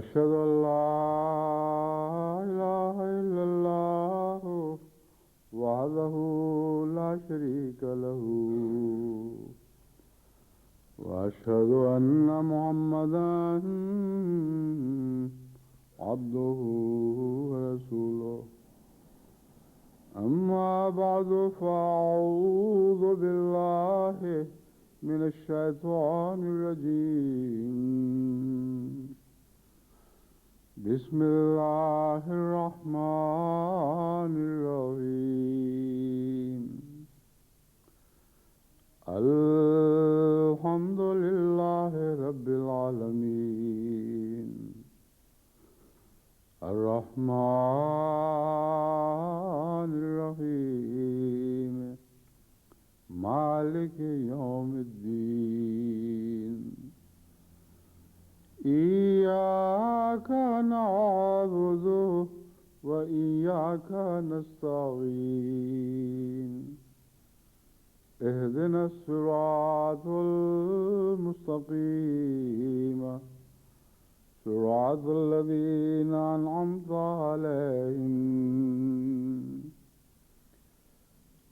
أشهد أن لا إله إلا الله وحده لا شريك له وأشهد أن محمدا عبده ورسوله أما بعد فأعوذ بالله من الشيطان الرجيم بسم الله الرحمن الرحيم الحمد لله رب العالمين الرحمن الرحيم مالك يوم الدين إياك نعبد وإياك نستعين اهدنا الصراط المستقيم صراط الذين أنعمت عليهم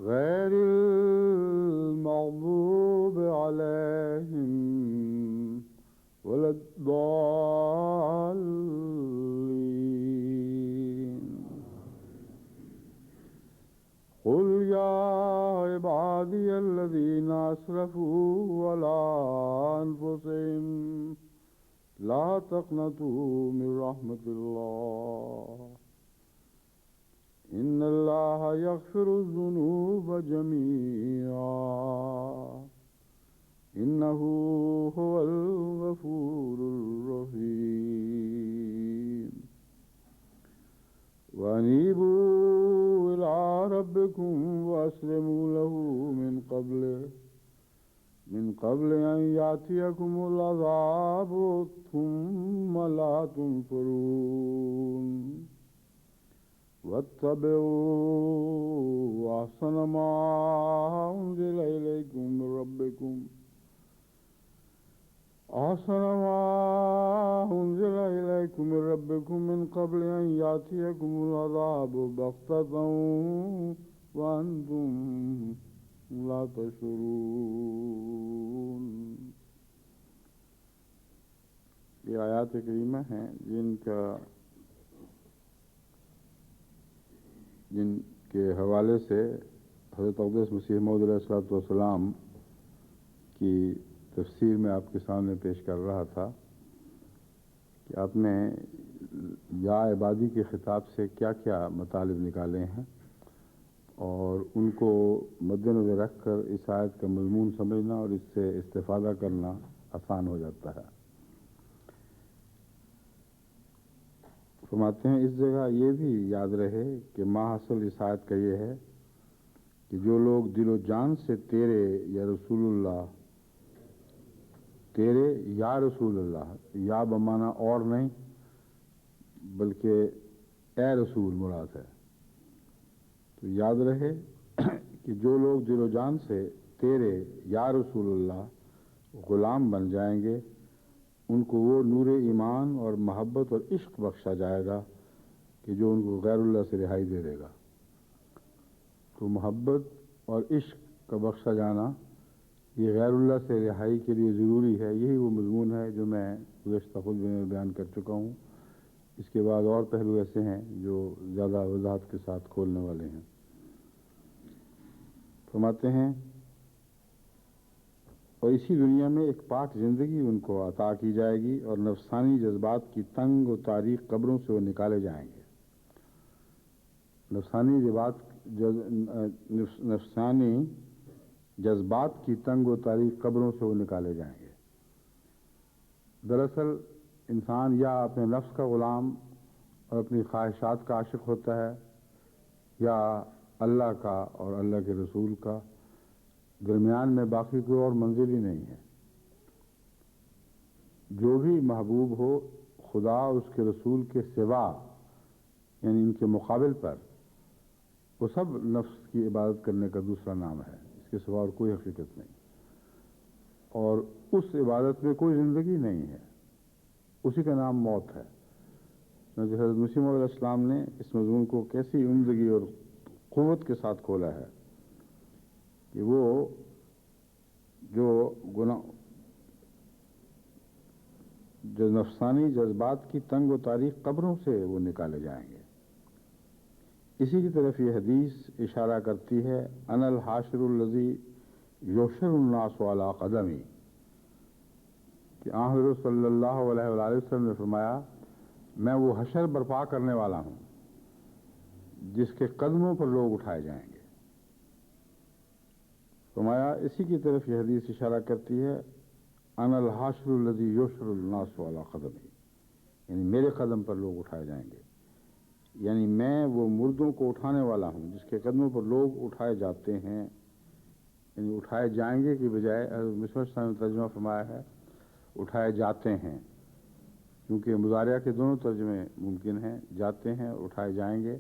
غير المغضوب عليهم ولا الضالين قل يا عبادي الذين أسرفوا على أنفسهم لا تقنطوا من رحمة الله إن الله يغفر الذنوب جميعا إنه هو الغفور الرحيم وأنيبوا إلى ربكم وأسلموا له من قبل أن يأتيكم العذاب ثم لا تنصرون واتبعوا أحسن ما أنزل إليكم من ربكم من قبل أن يأتيكم العذاب بغتة وأنتم لا تشعرون. یہ آیات کریمہ ہیں جن کے حوالے سے حضرت اقدس مسیح موعود علیہ الصلوۃ والسلام کی تفسیر میں آپ کے سامنے پیش کر رہا تھا کہ آپ نے یا عبادی کے خطاب سے کیا کیا مطالب نکالے ہیں اور ان کو مد نظر رکھ کر اس آیت کا مضمون سمجھنا اور اس سے استفادہ کرنا آسان ہو جاتا ہے. فرماتے ہیں اس جگہ یہ بھی یاد رہے کہ ماحصل اس آیت کا یہ ہے کہ جو لوگ دل و جان سے تیرے یا رسول اللہ یا بمانا اور نہیں بلکہ اے رسول مراد ہے. تو یاد رہے کہ جو لوگ دل و جان سے تیرے یا رسول اللہ غلام بن جائیں گے ان کو وہ نور ایمان اور محبت اور عشق بخشا جائے گا کہ جو ان کو غیر اللہ سے رہائی دے دے گا. تو محبت اور عشق کا بخشا جانا یہ غیر اللہ سے رہائی کے لیے ضروری ہے. یہی وہ مضمون ہے جو میں گزشتہ خطبے میں بیان کر چکا ہوں. اس کے بعد اور پہلو ایسے ہیں جو زیادہ وضاحت کے ساتھ کھولنے والے ہیں. فرماتے ہیں اور اسی دنیا میں ایک پاک زندگی ان کو عطا کی جائے گی اور نفسانی جذبات کی تنگ و تاریک قبروں سے وہ نکالے جائیں گے. نفسانی جذبات کی تنگ و تاریک قبروں سے وہ نکالے جائیں گے. دراصل انسان یا اپنے نفس کا غلام اور اپنی خواہشات کا عاشق ہوتا ہے یا اللہ کا اور اللہ کے رسول کا. درمیان میں باقی کوئی اور منزل ہی نہیں ہے. جو بھی محبوب ہو خدا اور اس کے رسول کے سوا یعنی ان کے مقابل پر وہ سب نفس کی عبادت کرنے کا دوسرا نام ہے. اس کے سوا اور کوئی حقیقت نہیں اور اس عبادت میں کوئی زندگی نہیں ہے. اسی کا نام موت ہے. حضرت مسیح موعود علیہ السلام نے اس مضمون کو کیسی عمدگی اور قوت کے ساتھ کھولا ہے کہ وہ جو نفسانی جذبات کی تنگ و تاریک قبروں سے وہ نکالے جائیں گے. اسی کی طرف یہ حدیث اشارہ کرتی ہے انا الحاشر الذی یحشر الناس علی قدمی کہ حضرت صلی اللہ علیہ وآلہ وسلم نے فرمایا میں وہ حشر برپا کرنے والا ہوں جس کے قدموں پر لوگ اٹھائے جائیں گے. فرمایا اسی کی طرف یہ حدیث اشارہ کرتی ہے انا الحاشر الذی یحشر الناس علی قدمی یعنی میرے قدم پر لوگ اٹھائے جائیں گے. یعنی میں وہ مردوں کو اٹھانے والا ہوں جس کے قدموں پر لوگ اٹھائے جاتے ہیں یعنی اٹھائے جائیں گے کی بجائے مسلم صاحب نے ترجمہ فرمایا ہے اٹھائے جاتے ہیں کیونکہ مضارعہ کے دونوں ترجمے ممکن ہیں. جاتے ہیں اٹھائے جائیں گے.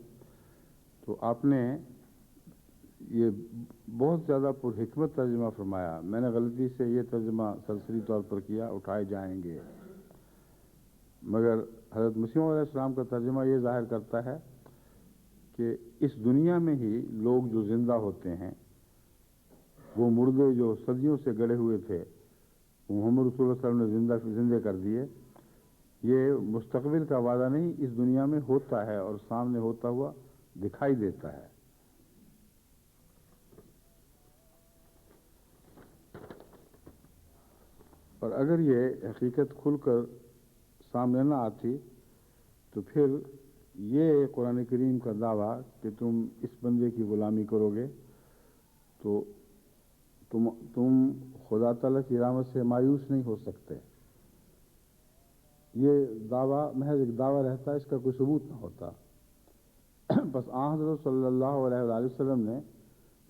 تو آپ نے یہ بہت زیادہ پر حکمت ترجمہ فرمایا. میں نے غلطی سے یہ ترجمہ سرسری طور پر کیا اٹھائے جائیں گے مگر حضرت مسیح علیہ السلام کا ترجمہ یہ ظاہر کرتا ہے کہ اس دنیا میں ہی لوگ جو زندہ ہوتے ہیں وہ مردے جو صدیوں سے گڑے ہوئے تھے محمد رسول اللہ صلی اللہ علیہ وسلم نے زندے کر دیے. یہ مستقبل کا وعدہ نہیں اس دنیا میں ہوتا ہے اور سامنے ہوتا ہوا دکھائی دیتا ہے. اور اگر یہ حقیقت کھل کر سامنے نہ آتی تو پھر یہ قرآن کریم کا دعویٰ کہ تم اس بندے کی غلامی کرو گے تو تم خدا تعالیٰ کی رحمت سے مایوس نہیں ہو سکتے، یہ دعویٰ محض ایک دعویٰ رہتا ہے، اس کا کوئی ثبوت نہ ہوتا۔ بس آن حضرت صلی اللہ علیہ وآلہ وسلم نے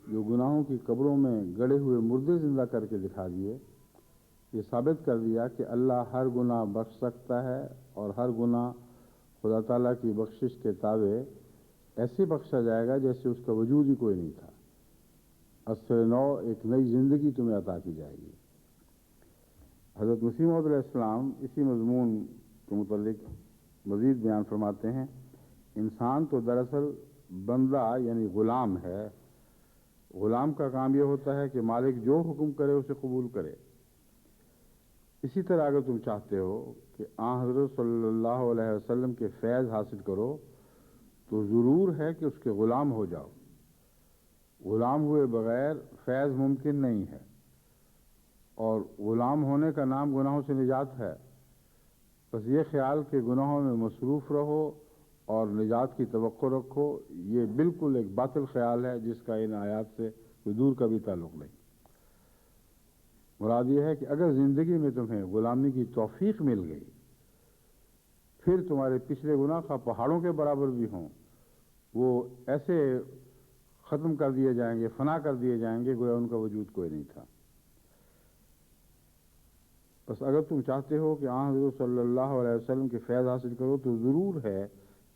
جو گناہوں کی قبروں میں گڑے ہوئے مردے زندہ کر کے دکھا دیے، یہ ثابت کر دیا کہ اللہ ہر گناہ بخش سکتا ہے، اور ہر گناہ خدا تعالیٰ کی بخشش کے تابع ایسے بخشا جائے گا جیسے اس کا وجود ہی کوئی نہیں تھا۔ اثر نو ایک نئی زندگی تمہیں عطا کی جائے گی۔ حضرت مسیح موعود علیہ السلام اسی مضمون کے متعلق مزید بیان فرماتے ہیں، انسان تو دراصل بندہ یعنی غلام ہے۔ غلام کا کام یہ ہوتا ہے کہ مالک جو حکم کرے اسے قبول کرے۔ اسی طرح اگر تم چاہتے ہو کہ آن حضرت صلی اللہ علیہ وسلم کے فیض حاصل کرو تو ضرور ہے کہ اس کے غلام ہو جاؤ۔ غلام ہوئے بغیر فیض ممکن نہیں ہے، اور غلام ہونے کا نام گناہوں سے نجات ہے۔ بس یہ خیال کہ گناہوں میں مصروف رہو اور نجات کی توقع رکھو، یہ بالکل ایک باطل خیال ہے جس کا ان آیات سے کوئی دور کا بھی تعلق نہیں۔ مراد یہ ہے کہ اگر زندگی میں تمہیں غلامی کی توفیق مل گئی، پھر تمہارے پچھلے گناہ خواہ پہاڑوں کے برابر بھی ہوں، وہ ایسے ختم کر دیے جائیں گے، فنا کر دیے جائیں گے گویا ان کا وجود کوئی نہیں تھا۔ بس اگر تم چاہتے ہو کہ آن حضرت صلی اللہ علیہ وسلم کے فیض حاصل کرو تو ضرور ہے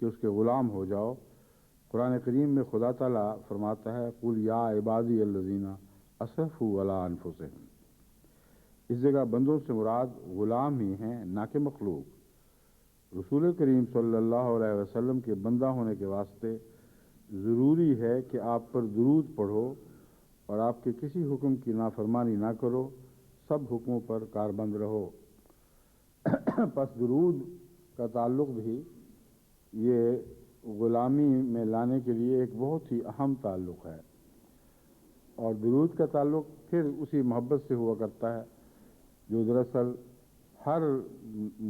کہ اس کے غلام ہو جاؤ۔ قرآن کریم میں خدا تعالیٰ فرماتا ہے، قُلْ یا عبادی الذین اسرفوا علی انفسہم۔ اس جگہ بندوں سے مراد غلام ہی ہیں، نہ کہ مخلوق۔ رسول کریم صلی اللہ علیہ وسلم کے بندہ ہونے کے واسطے ضروری ہے کہ آپ پر درود پڑھو اور آپ کے کسی حکم کی نافرمانی نہ کرو، سب حکموں پر کاربند رہو۔ پس درود کا تعلق بھی یہ غلامی میں لانے کے لیے ایک بہت ہی اہم تعلق ہے، اور درود کا تعلق پھر اسی محبت سے ہوا کرتا ہے جو دراصل ہر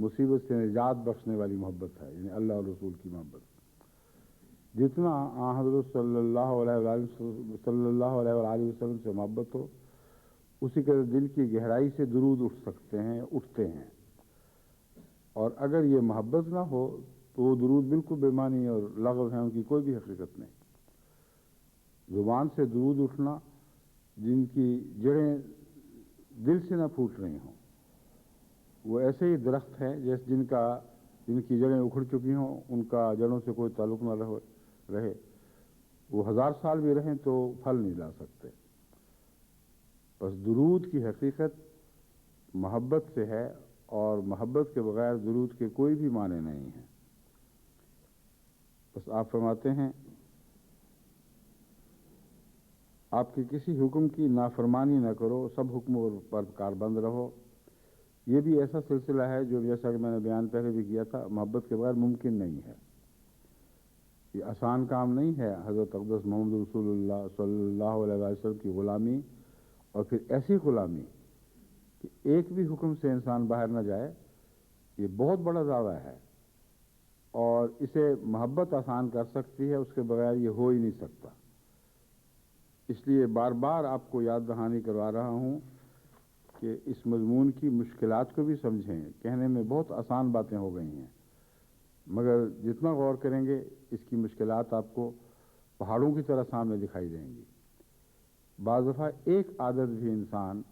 مصیبت سے نجات بخشنے والی محبت ہے، یعنی اللہ اور رسول کی محبت۔ جتنا آن حضرت صلی اللہ علیہ وآلہ وسلم سے محبت ہو، اسی کے دل کی گہرائی سے درود اٹھتے ہیں، اور اگر یہ محبت نہ ہو تو وہ درود بالکل بے معنی اور لغو ہیں، ان کی کوئی بھی حقیقت نہیں۔ زبان سے درود اٹھنا جن کی جڑیں دل سے نہ پھوٹ رہی ہوں، وہ ایسے ہی درخت ہیں جن کی جڑیں اکھڑ چکی ہوں، ان کا جڑوں سے کوئی تعلق نہ رہے، وہ 1000 سال بھی رہیں تو پھل نہیں لا سکتے۔ بس درود کی حقیقت محبت سے ہے، اور محبت کے بغیر درود کے کوئی بھی معنی نہیں ہیں۔ بس آپ فرماتے ہیں، آپ کے کسی حکم کی نافرمانی نہ کرو، سب حکموں پر کاربند رہو۔ یہ بھی ایسا سلسلہ ہے جو جیسا کہ میں نے بیان پہلے بھی کیا تھا، محبت کے بغیر ممکن نہیں ہے۔ یہ آسان کام نہیں ہے حضرت اقدس محمد رسول اللہ صلی اللہ علیہ وسلم کی غلامی، اور پھر ایسی غلامی کہ ایک بھی حکم سے انسان باہر نہ جائے، یہ بہت بڑا دعویٰ ہے، اور اسے محبت آسان کر سکتی ہے، اس کے بغیر یہ ہو ہی نہیں سکتا۔ اس لیے بار بار آپ کو یاد دہانی کروا رہا ہوں کہ اس مضمون کی مشکلات کو بھی سمجھیں۔ کہنے میں بہت آسان باتیں ہو گئی ہیں، مگر جتنا غور کریں گے اس کی مشکلات آپ کو پہاڑوں کی طرح سامنے دکھائی دیں گی۔ بعض دفعہ ایک عادت بھی انسان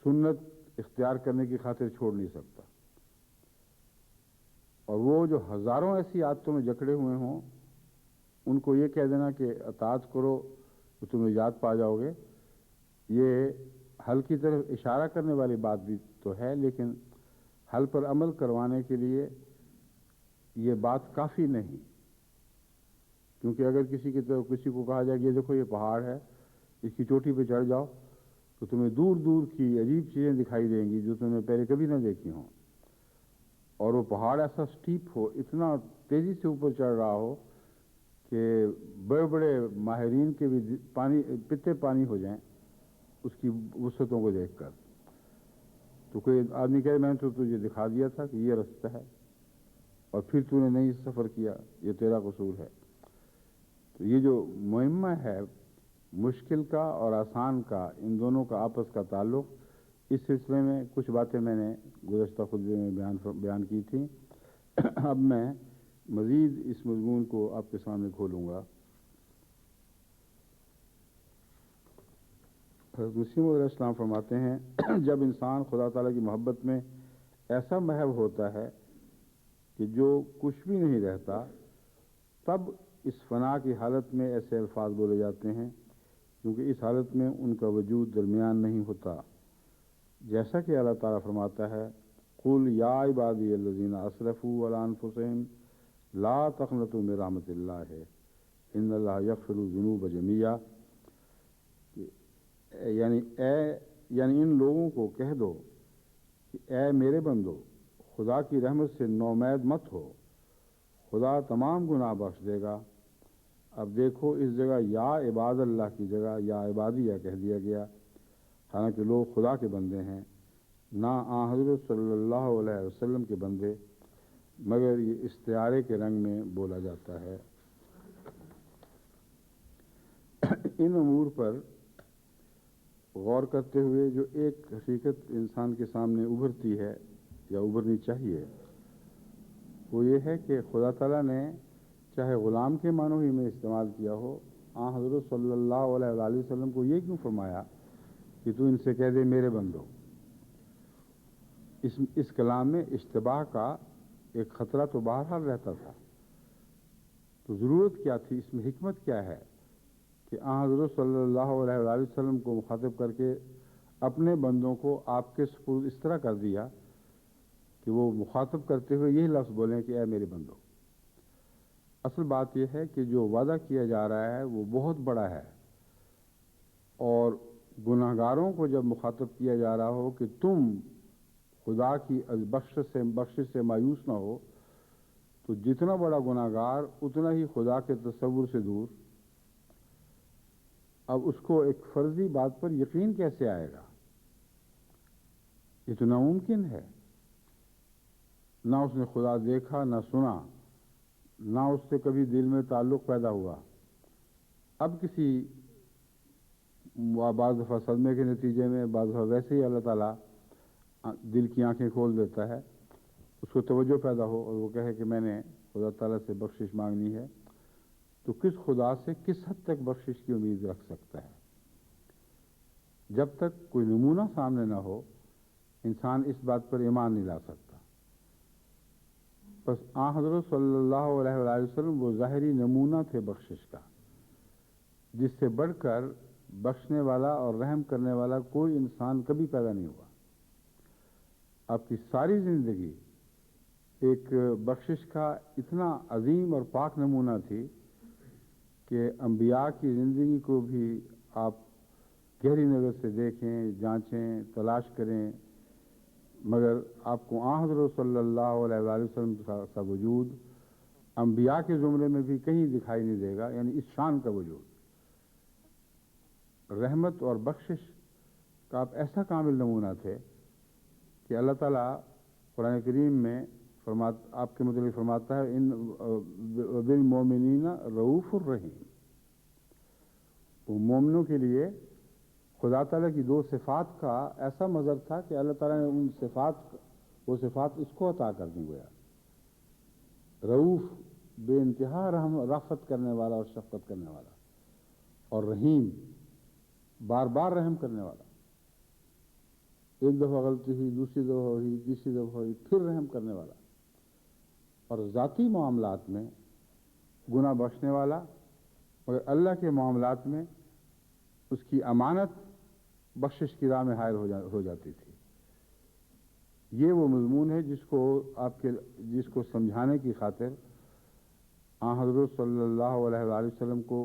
سنت اختیار کرنے کی خاطر چھوڑ نہیں سکتا، اور وہ جو ہزاروں ایسی عادتوں میں جکڑے ہوئے ہوں، ان کو یہ کہہ دینا کہ اطاعت کرو تو تم نجات پا جاؤ گے، یہ حل کی طرف اشارہ کرنے والی بات بھی تو ہے، لیکن حل پر عمل کروانے کے لیے یہ بات کافی نہیں۔ کیونکہ اگر کسی کو کہا جائے کہ یہ دیکھو یہ پہاڑ ہے، اس کی چوٹی پہ چڑھ جاؤ تو تمہیں دور دور کی عجیب چیزیں دکھائی دیں گی جو تم نے پہلے کبھی نہ دیکھی ہوں، اور وہ پہاڑ ایسا سٹیپ ہو، اتنا تیزی سے اوپر چڑھ رہا ہو کہ بڑے بڑے ماہرین کے بھی پتے پانی ہو جائیں اس کی وسعتوں کو دیکھ کر۔ تو کوئی آدمی کہے میں نے تو تجھے دکھا دیا تھا کہ یہ رستہ ہے، اور پھر تو نے نہیں سفر کیا، یہ تیرا قصور ہے۔ تو یہ جو مہمہ ہے مشکل کا اور آسان کا، ان دونوں کا آپس کا تعلق، اس سلسلے میں کچھ باتیں میں نے گزشتہ خطبے میں بیان کی تھیں۔ اب میں مزید اس مضمون کو آپ کے سامنے کھولوں گا۔ حضرت مسیح علیہ السلام فرماتے ہیں جب انسان خدا تعالیٰ کی محبت میں ایسا محو ہوتا ہے کہ جو کچھ بھی نہیں رہتا، تب اس فنا کی حالت میں ایسے الفاظ بولے جاتے ہیں، کیونکہ اس حالت میں ان کا وجود درمیان نہیں ہوتا، جیسا کہ اللہ تعالیٰ فرماتا ہے قل یا عبادی الذین اسرفوا علی انفسہم لا تقنطوا من رحمۃ اللہ ان اللہ یغفر الذنوب جمیعا، یعنی ان لوگوں کو کہہ دو کہ اے میرے بندو، خدا کی رحمت سے نومید مت ہو، خدا تمام گناہ بخش دے گا۔ اب دیکھو اس جگہ یا عباد اللہ کی جگہ یا عبادیہ کہہ دیا گیا، حالانکہ لوگ خدا کے بندے ہیں، نہ آن حضرت صلی اللہ علیہ وسلم کے بندے، مگر یہ استعارے کے رنگ میں بولا جاتا ہے۔ ان امور پر غور کرتے ہوئے جو ایک حقیقت انسان کے سامنے ابھرتی ہے یا ابھرنی چاہیے، وہ یہ ہے کہ خدا تعالیٰ نے چاہے غلام کے معنوں ہی میں استعمال کیا ہو، آن حضرت صلی اللہ علیہ وآلہ وسلم کو یہ کیوں فرمایا کہ تو ان سے کہہ دے میرے بندو؟ اس کلام میں اشتباہ کا ایک خطرہ تو بہرحال رہتا تھا، تو ضرورت کیا تھی، اس میں حکمت کیا ہے کہ آن حضرت صلی اللہ علیہ وآلہ وسلم کو مخاطب کر کے اپنے بندوں کو آپ کے سپرد اس طرح کر دیا کہ وہ مخاطب کرتے ہوئے یہی لفظ بولیں کہ اے میرے بندو؟ اصل بات یہ ہے کہ جو وعدہ کیا جا رہا ہے وہ بہت بڑا ہے، اور گناہ گاروں کو جب مخاطب کیا جا رہا ہو کہ تم خدا کی بخشش سے مایوس نہ ہو، تو جتنا بڑا گناہ گار اتنا ہی خدا کے تصور سے دور۔ اب اس کو ایک فرضی بات پر یقین کیسے آئے گا؟ یہ تو ناممکن ہے۔ نہ اس نے خدا دیکھا، نہ سنا، نہ اس سے کبھی دل میں تعلق پیدا ہوا۔ اب کسی بعض دفعہ صدمے کے نتیجے میں، بعض دفعہ ویسے ہی اللہ تعالیٰ دل کی آنکھیں کھول دیتا ہے، اس کو توجہ پیدا ہو اور وہ کہے کہ میں نے خدا تعالیٰ سے بخشش مانگنی ہے، تو کس خدا سے کس حد تک بخشش کی امید رکھ سکتا ہے؟ جب تک کوئی نمونہ سامنے نہ ہو، انسان اس بات پر ایمان نہیں لا سکتا۔ بس آن حضرت صلی اللہ علیہ وآلہ وسلم وہ ظاہری نمونہ تھے بخشش کا، جس سے بڑھ کر بخشنے والا اور رحم کرنے والا کوئی انسان کبھی پیدا نہیں ہوا۔ آپ کی ساری زندگی ایک بخشش کا اتنا عظیم اور پاک نمونہ تھی کہ انبیاء کی زندگی کو بھی آپ گہری نظر سے دیکھیں، جانچیں، تلاش کریں، مگر آپ کو آن حضرت صلی اللہ علیہ وآلہ وسلم کا وجود انبیاء کے زمرے میں بھی کہیں دکھائی نہیں دے گا، یعنی اس شان کا وجود، رحمت اور بخشش کا آپ ایسا کامل نمونہ تھے کہ اللہ تعالیٰ قرآن کریم میں آپ کے متعلق فرماتا ہے ان بالمؤمنین رؤوف الرحیم۔ وہ مومنوں کے لیے خدا تعالیٰ کی دو صفات کا ایسا مظہر تھا کہ اللہ تعالیٰ نے وہ صفات اس کو عطا کر دی گیا۔ رؤوف بے انتہا رافت کرنے والا اور شفقت کرنے والا، اور رحیم بار بار رحم کرنے والا، ایک دفعہ غلطی ہوئی، دوسری دفعہ ہوئی، تیسری دفعہ ہوئی، پھر رحم کرنے والا، اور ذاتی معاملات میں گناہ بخشنے والا، مگر اللہ کے معاملات میں اس کی امانت بخشش کی راہ میں حائل ہو جاتی تھی۔ یہ وہ مضمون ہے جس کو سمجھانے کی خاطر آن حضرت صلی اللہ علیہ وآلہ وسلم کو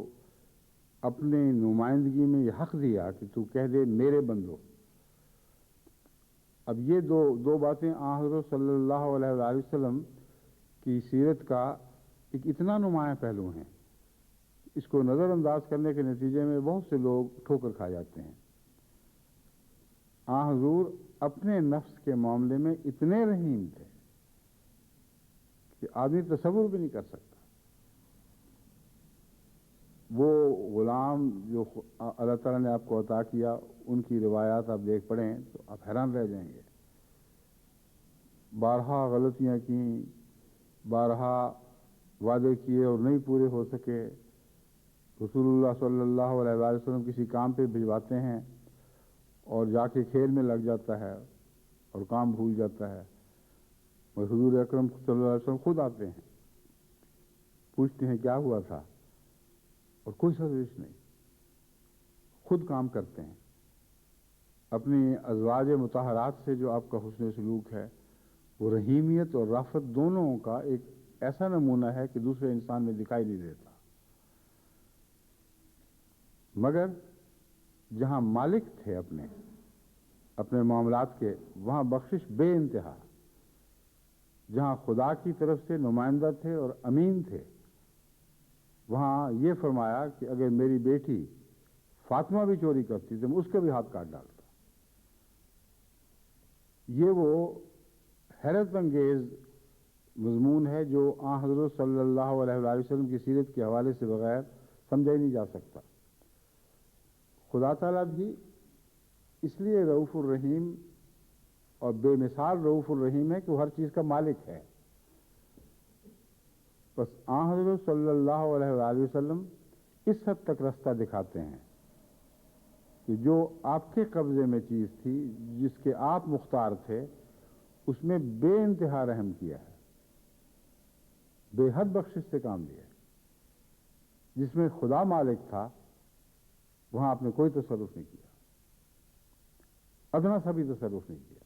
اپنے نمائندگی میں یہ حق دیا کہ تو کہہ دے میرے بندو۔ اب یہ دو باتیں آن حضرت صلی اللہ علیہ وآلہ وسلم کی سیرت کا ایک اتنا نمایاں پہلو ہیں، اس کو نظر انداز کرنے کے نتیجے میں بہت سے لوگ ٹھوکر کھا جاتے ہیں۔ آن حضور اپنے نفس کے معاملے میں اتنے رحیم تھے کہ آدمی تصور بھی نہیں کر سکتا۔ وہ غلام جو اللہ تعالیٰ نے آپ کو عطا کیا، ان کی روایات آپ دیکھ پڑھیں تو آپ حیران رہ جائیں گے۔ بارہا غلطیاں کیں، بارہا وعدے کیے اور نہیں پورے ہو سکے۔ رسول اللہ صلی اللہ علیہ وآلہ وسلم کسی کام پہ بھجواتے ہیں اور جا کے کھیل میں لگ جاتا ہے اور کام بھول جاتا ہے، اور حضور اکرم صلی اللہ علیہ وسلم خود آتے ہیں، پوچھتے ہیں کیا ہوا تھا، اور کوئی سازش نہیں، خود کام کرتے ہیں۔ اپنی ازواج مطہرات سے جو آپ کا حسن سلوک ہے، وہ رحیمیت اور رافت دونوں کا ایک ایسا نمونہ ہے کہ دوسرے انسان میں دکھائی نہیں دیتا۔ مگر جہاں مالک تھے اپنے معاملات کے، وہاں بخشش بے انتہا۔ جہاں خدا کی طرف سے نمائندہ تھے اور امین تھے، وہاں یہ فرمایا کہ اگر میری بیٹی فاطمہ بھی چوری کرتی تو میں اس کا بھی ہاتھ کاٹ ڈالتا۔ یہ وہ حیرت انگیز مضمون ہے جو آن حضرت صلی اللہ علیہ وآلہ وسلم کی سیرت کے حوالے سے بغیر سمجھا ہی نہیں جا سکتا۔ خدا تعالیٰ بھی اس لیے رؤوف الرحیم اور بے مثال رؤوف الرحیم ہے کہ وہ ہر چیز کا مالک ہے۔ بس آن حضرت صلی اللہ علیہ وآلہ وسلم اس حد تک رستہ دکھاتے ہیں کہ جو آپ کے قبضے میں چیز تھی، جس کے آپ مختار تھے، اس میں بے انتہا رحم کیا ہے، بے حد بخشش سے کام لیا ہے۔ جس میں خدا مالک تھا، وہاں آپ نے کوئی تصرف نہیں کیا، ادنا سا بھی تصرف نہیں کیا۔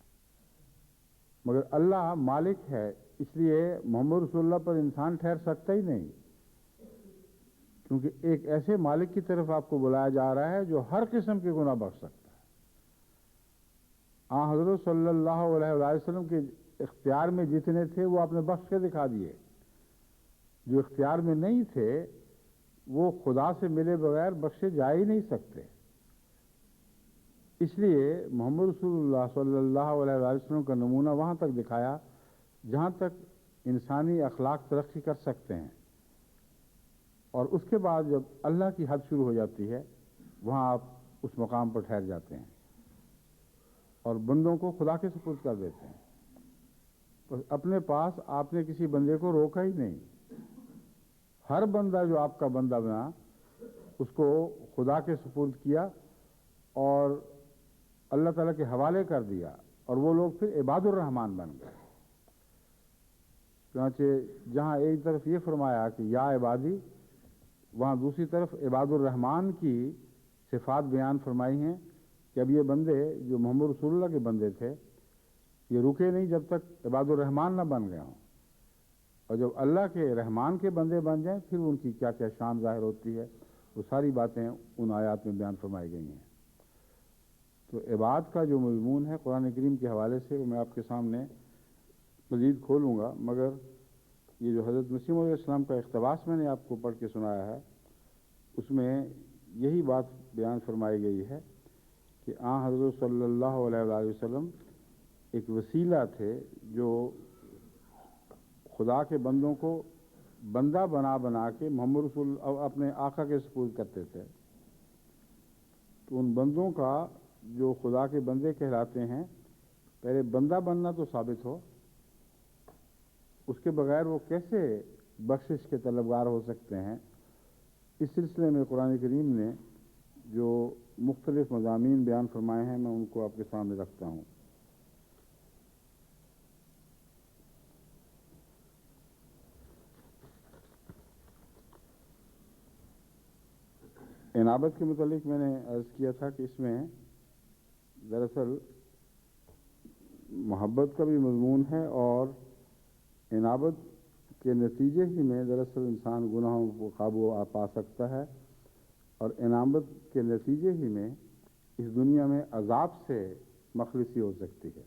مگر اللہ مالک ہے، اس لیے محمد رسول اللہ پر انسان ٹھہر سکتا ہی نہیں، کیونکہ ایک ایسے مالک کی طرف آپ کو بلایا جا رہا ہے جو ہر قسم کے گناہ بخش سکتا ہے۔ آن حضرت صلی اللہ علیہ وآلہ وسلم کے اختیار میں جتنے تھے وہ آپ نے بخش کے دکھا دیے، جو اختیار میں نہیں تھے وہ خدا سے ملے بغیر بخشے جا ہی نہیں سکتے۔ اس لیے محمد رسول اللہ صلی اللہ علیہ وآلہ وسلم کا نمونہ وہاں تک دکھایا جہاں تک انسانی اخلاق ترقی کر سکتے ہیں، اور اس کے بعد جب اللہ کی حد شروع ہو جاتی ہے، وہاں آپ اس مقام پر ٹھہر جاتے ہیں اور بندوں کو خدا کے سپرد کر دیتے ہیں۔ بس اپنے پاس آپ نے کسی بندے کو روکا ہی نہیں، ہر بندہ جو آپ کا بندہ بنا اس کو خدا کے سپرد کیا اور اللہ تعالیٰ کے حوالے کر دیا، اور وہ لوگ پھر عباد الرحمن بن گئے۔ چنانچہ جہاں ایک طرف یہ فرمایا کہ یا عبادی، وہاں دوسری طرف عباد الرحمن کی صفات بیان فرمائی ہیں کہ اب یہ بندے جو محمد رسول اللہ کے بندے تھے، یہ رکے نہیں جب تک عباد الرحمن نہ بن گئے ہوں، اور جب اللہ کے رحمان کے بندے بن جائیں پھر ان کی کیا کیا شان ظاہر ہوتی ہے، وہ ساری باتیں ان آیات میں بیان فرمائی گئی ہیں۔ تو عباد کا جو مضمون ہے قرآن کریم کے حوالے سے، وہ میں آپ کے سامنے مزید کھولوں گا، مگر یہ جو حضرت مسیح علیہ السلام کا اقتباس میں نے آپ کو پڑھ کے سنایا ہے، اس میں یہی بات بیان فرمائی گئی ہے کہ آن حضرت صلی اللہ علیہ وآلہ وسلم ایک وسیلہ تھے جو خدا کے بندوں کو بندہ بنا بنا کے محمد رسول اپنے آقا کے سپرد کرتے تھے۔ تو ان بندوں کا جو خدا کے بندے کہلاتے ہیں، پہلے بندہ بننا تو ثابت ہو، اس کے بغیر وہ کیسے بخشش کے طلبگار ہو سکتے ہیں۔ اس سلسلے میں قرآن کریم نے جو مختلف مضامین بیان فرمائے ہیں، میں ان کو آپ کے سامنے رکھتا ہوں۔ انابت کے متعلق میں نے عرض کیا تھا کہ اس میں دراصل محبت کا بھی مضمون ہے، اور انابت کے نتیجے ہی میں دراصل انسان گناہوں کو قابو پا سکتا ہے، اور انابت کے نتیجے ہی میں اس دنیا میں عذاب سے مخلصی ہو سکتی ہے۔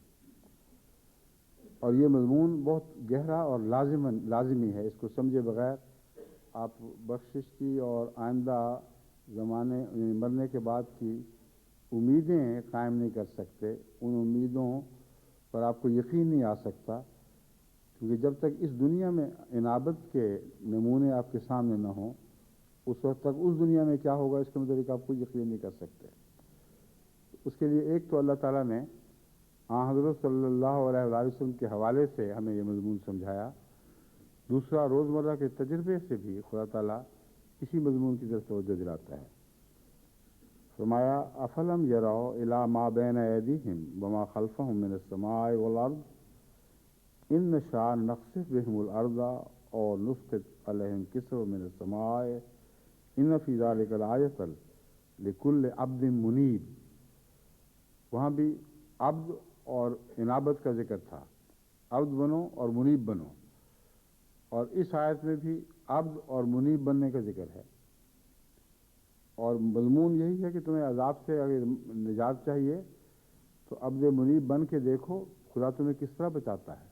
اور یہ مضمون بہت گہرا اور لازمی ہے، اس کو سمجھے بغیر آپ بخشش کی اور آئندہ زمانے یعنی مرنے کے بعد کی امیدیں قائم نہیں کر سکتے۔ ان امیدوں پر آپ کو یقین نہیں آ سکتا، کیونکہ جب تک اس دنیا میں انابت کے نمونے آپ کے سامنے نہ ہوں اس وقت تک اس دنیا میں کیا ہوگا اس کے متعلق آپ کوئی یقین نہیں کر سکتے. اس کے لیے ایک تو اللہ تعالیٰ نے حضرت صلی اللہ علیہ وآلہ وسلم کے حوالے سے ہمیں یہ مضمون سمجھایا. دوسرا روزمرہ کے تجربے سے بھی خدا تعالیٰ اسی مضمون کی طرف توجہ دلاتا ہے. فرمایا افلم یروا الی ما بین ایدیہم وما خلفہم من السماء والارض ان نشاء نخسف بہم الارض اور نسقط علیہم کسف من السماء ان فی ذلک لآیۃ لکل عبد منیب. وہاں بھی عبد اور انابت کا ذکر تھا. عبد بنو اور منیب بنو. اور اس آیت میں بھی عبد اور منیب بننے کا ذکر ہے. اور مضمون یہی ہے کہ تمہیں عذاب سے اگر نجات چاہیے تو عبد منیب بن کے دیکھو خدا تمہیں کس طرح بچاتا ہے.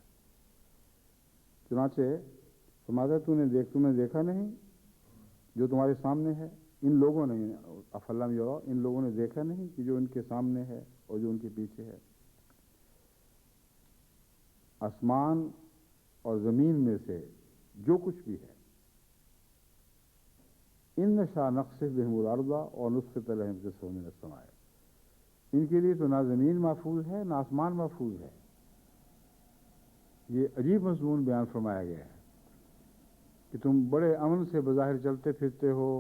چنانچہ فرماتا ہے تم نے دیکھا نہیں جو تمہارے سامنے ہے. ان لوگوں نے افلم یروا ان لوگوں نے دیکھا نہیں کہ جو ان کے سامنے ہے اور جو ان کے پیچھے ہے. آسمان اور زمین میں سے جو کچھ بھی ہے ان نشاء نخسف بہم الارض اور نسقط علیہم کسف من السماء. ان کے لیے تو نہ زمین محفوظ ہے نہ آسمان محفوظ ہے. یہ عجیب مضمون بیان فرمایا گیا ہے کہ تم بڑے امن سے بظاہر چلتے پھرتے ہو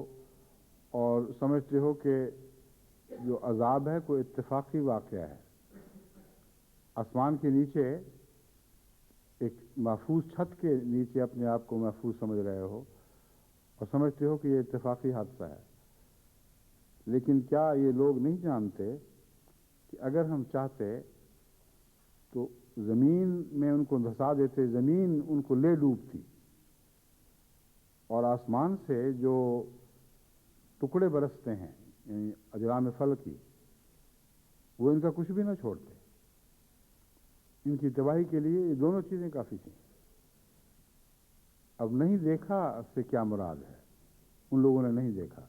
اور سمجھتے ہو کہ جو عذاب ہے کوئی اتفاقی واقعہ ہے. آسمان کے نیچے ایک محفوظ چھت کے نیچے اپنے آپ کو محفوظ سمجھ رہے ہو اور سمجھتے ہو کہ یہ اتفاقی حادثہ ہے. لیکن کیا یہ لوگ نہیں جانتے کہ اگر ہم چاہتے تو زمین میں ان کو دھسا دیتے, زمین ان کو لے ڈوبتی, اور آسمان سے جو ٹکڑے برستے ہیں یعنی اجرام فلکی وہ ان کا کچھ بھی نہ چھوڑتے. ان کی تباہی کے لیے یہ دونوں چیزیں کافی تھیں. اب نہیں دیکھا سے کیا مراد ہے؟ ان لوگوں نے نہیں دیکھا.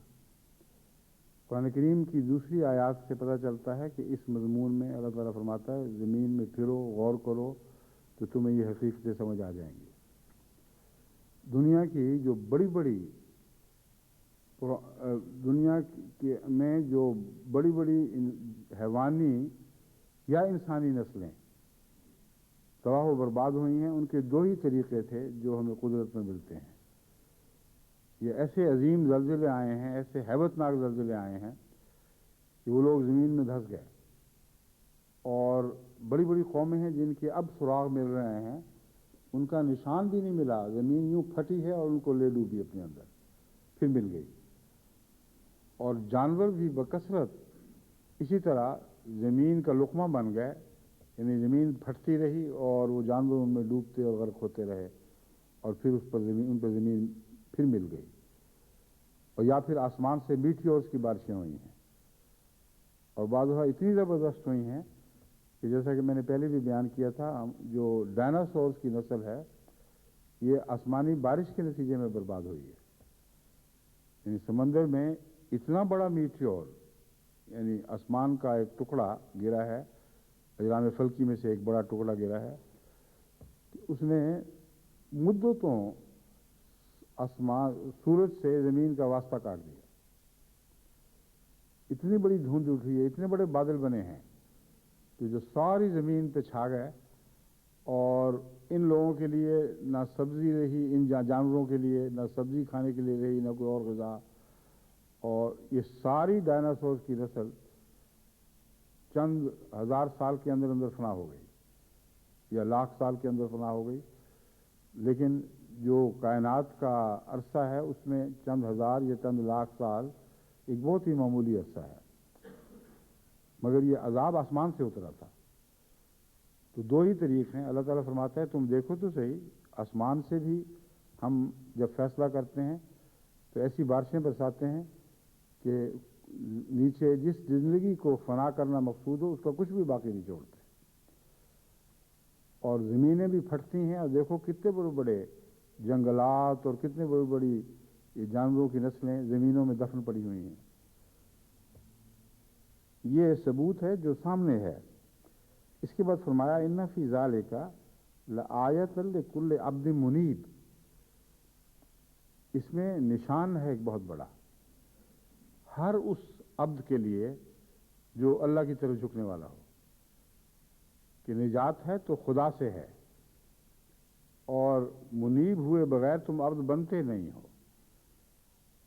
قرآن کریم کی دوسری آیات سے پتہ چلتا ہے کہ اس مضمون میں اللہ تعالیٰ فرماتا ہے زمین میں پھرو, غور کرو تو تمہیں یہ حقیقتیں سمجھ آ جائیں گی. دنیا کی جو دنیا میں جو بڑی بڑی حیوانی یا انسانی نسلیں تباہ و برباد ہوئی ہیں ان کے دو ہی طریقے تھے جو ہمیں قدرت میں ملتے ہیں. یہ ایسے عظیم زلزلے آئے ہیں, ایسے ہیبت ناک زلزلے آئے ہیں کہ وہ لوگ زمین میں دھس گئے. اور بڑی بڑی قومیں ہیں جن کے اب سراغ مل رہے ہیں, ان کا نشان بھی نہیں ملا. زمین یوں پھٹی ہے اور ان کو لے ڈوبی اپنے اندر, پھر مل گئی. اور جانور بھی بکثرت اسی طرح زمین کا لقمہ بن گئے, یعنی زمین پھٹتی رہی اور وہ جانور ان میں ڈوبتے اور غرق ہوتے رہے, اور پھر ان پر زمین پھر مل گئی. اور یا پھر آسمان سے میٹیورز کی بارشیں ہوئی ہیں, اور بعض دفعہ اتنی زبردست ہوئی ہیں کہ جیسا کہ میں نے پہلے بھی بیان کیا تھا, جو ڈائناسورز کی نسل ہے یہ آسمانی بارش کے نتیجے میں برباد ہوئی ہے. یعنی سمندر میں اتنا بڑا میٹیور یعنی آسمان کا ایک ٹکڑا گرا ہے, اجرام فلکی میں سے ایک بڑا ٹکڑا گرا ہے کہ اس نے مدتوں سورج سے زمین کا واسطہ کاٹ دیا. اتنی بڑی دھند اٹھی ہے, اتنے بڑے بادل بنے ہیں کہ جو ساری زمین پہ چھا گئے, اور ان لوگوں کے لیے نہ سبزی رہی, ان جانوروں کے لیے نہ سبزی کھانے کے لیے رہی, نہ کوئی اور غذا. اور یہ ساری ڈائناسور کی نسل چند ہزار سال کے اندر اندر فنا ہو گئی یا لاکھ سال کے اندر فنا ہو گئی. لیکن جو کائنات کا عرصہ ہے اس میں چند ہزار یا چند لاکھ سال ایک بہت ہی معمولی عرصہ ہے. مگر یہ عذاب آسمان سے اترا تھا. تو دو ہی طریق ہیں. اللہ تعالیٰ فرماتا ہے تم دیکھو تو صحیح, آسمان سے بھی ہم جب فیصلہ کرتے ہیں تو ایسی بارشیں برساتے ہیں کہ نیچے جس زندگی کو فنا کرنا مقصود ہو اس کا کچھ بھی باقی نہیں چھوڑتے. اور زمینیں بھی پھٹتی ہیں, اور دیکھو کتنے بڑے بڑے جنگلات اور کتنے بڑی بڑی یہ جانوروں کی نسلیں زمینوں میں دفن پڑی ہوئی ہیں. یہ ثبوت ہے جو سامنے ہے. اس کے بعد فرمایا ان فی ذالک لآیۃ لکل عبد منیب، اس میں نشان ہے ایک بہت بڑا، ہر اس عبد کے لیے جو اللہ کی طرف جھکنے والا ہو، کہ نجات ہے تو خدا سے ہے، اور منیب ہوئے بغیر تم عبد بنتے نہیں ہو،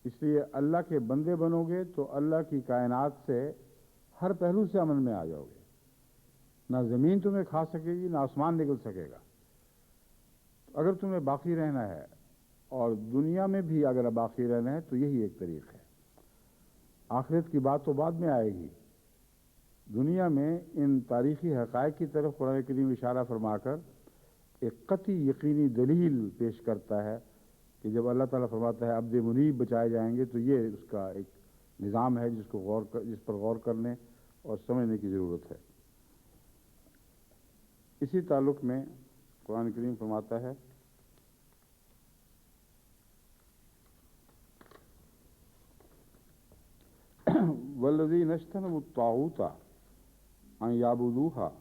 اس لیے اللہ کے بندے بنو گے تو اللہ کی کائنات سے ہر پہلو سے عمل میں آ جاؤ گے، نہ زمین تمہیں کھا سکے گی نہ آسمان نگل سکے گا۔ اگر تمہیں باقی رہنا ہے اور دنیا میں بھی اگر باقی رہنا ہے تو یہی ایک طریق ہے۔ آخرت کی بات تو بعد میں آئے گی، دنیا میں ان تاریخی حقائق کی طرف قرآن کریم اشارہ فرما کر ایک قطعی یقینی دلیل پیش کرتا ہے کہ جب اللہ تعالیٰ فرماتا ہے عبد منیب بچائے جائیں گے تو یہ اس کا ایک نظام ہے جس پر غور کرنے اور سمجھنے کی ضرورت ہے۔ اسی تعلق میں قرآن کریم فرماتا ہے والذین اجتنبوا الطاغوت ان یعبدوها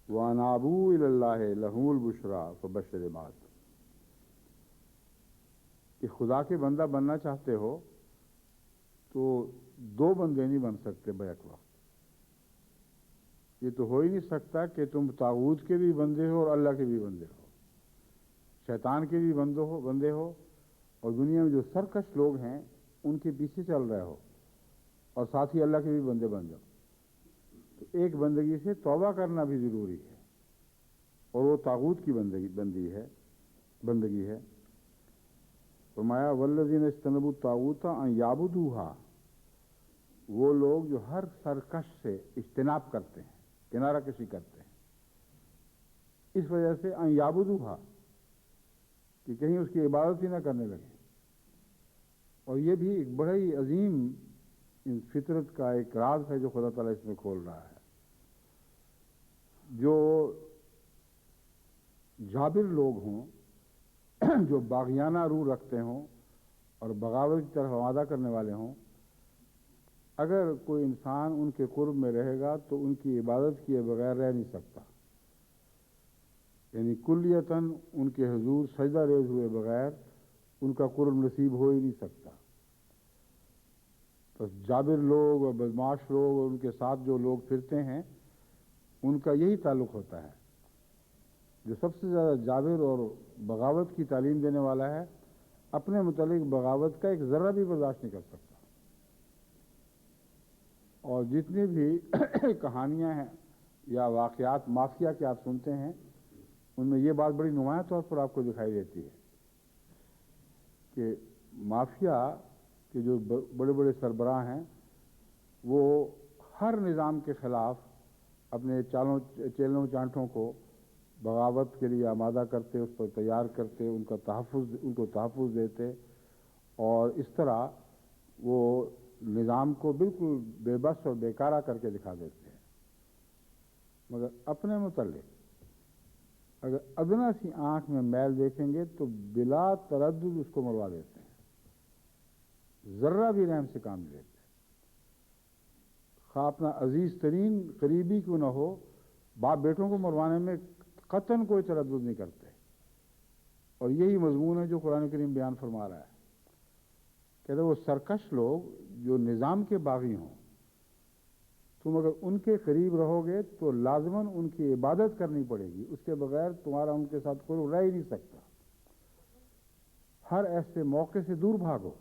وانابوا الی اللہ لہم البشریٰ فبشر عباد، کہ خدا کے بندہ بننا چاہتے ہو تو دو بندے نہیں بن سکتے بیک وقت، یہ تو ہو ہی نہیں سکتا کہ تم طاغوت کے بھی بندے ہو اور اللہ کے بھی بندے ہو، شیطان کے بھی بندے ہو اور دنیا میں جو سرکش لوگ ہیں ان کے پیچھے چل رہے ہو، اور ساتھ ہی اللہ کے بھی بندے بن جاؤ، تو ایک بندگی سے توبہ کرنا بھی ضروری ہے، اور وہ طاغوت کی بندگی ہے۔ فرمایا والذین اجتنبوا الطاغوت ان یعبدوها، وہ لوگ جو ہر سرکش سے اجتناب کرتے ہیں، کنارہ کشی کرتے ہیں، اس وجہ سے ان یعبدوها کہ کہیں اس کی عبادت ہی نہ کرنے لگے۔ اور یہ بھی ایک بڑا ہی عظیم ان فطرت کا ایک راز ہے جو خدا تعالیٰ اس میں کھول رہا ہے۔ جو جابر لوگ ہوں، جو باغیانہ روح رکھتے ہوں اور بغاوت کی طرف آمادہ کرنے والے ہوں، اگر کوئی انسان ان کے قرب میں رہے گا تو ان کی عبادت کیے بغیر رہ نہیں سکتا، یعنی کلیتاً ان کے حضور سجدہ ریز ہوئے بغیر ان کا قرب نصیب ہو ہی نہیں سکتا۔ بس جابر لوگ اور بدماش لوگ اور ان کے ساتھ جو لوگ پھرتے ہیں ان کا یہی تعلق ہوتا ہے۔ جو سب سے زیادہ جابر اور بغاوت کی تعلیم دینے والا ہے، اپنے متعلق بغاوت کا ایک ذرہ بھی برداشت نہیں کر سکتا، اور جتنی بھی کہانیاں ہیں یا واقعات مافیا کے آپ سنتے ہیں ان میں یہ بات بڑی نمایاں طور پر آپ کو دکھائی دیتی ہے کہ مافیا کے جو بڑے بڑے سربراہ ہیں وہ ہر نظام کے خلاف اپنے چیلوں چانٹوں کو بغاوت کے لیے آمادہ کرتے، اس پر تیار کرتے، ان کو تحفظ دیتے، اور اس طرح وہ نظام کو بالکل بے بس اور بیکارہ کر کے دکھا دیتے ہیں، مگر اپنے متعلق اگر ادنا سی آنکھ میں میل دیکھیں گے تو بلا تردد اس کو مروا دیتے ہیں، ذرہ بھی رحم سے کام نہیں لیتے، خواہ اپنا عزیز ترین قریبی کیوں نہ ہو، باپ بیٹوں کو مروانے میں قطعاً کوئی تردد نہیں کرتے۔ اور یہی مضمون ہے جو قرآن کریم بیان فرما رہا ہے، کہتے ہیں وہ سرکش لوگ جو نظام کے باغی ہوں، تم اگر ان کے قریب رہو گے تو لازماً ان کی عبادت کرنی پڑے گی، اس کے بغیر تمہارا ان کے ساتھ کوئی رہ ہی نہیں سکتا۔ ہر ایسے موقع سے دور بھاگو،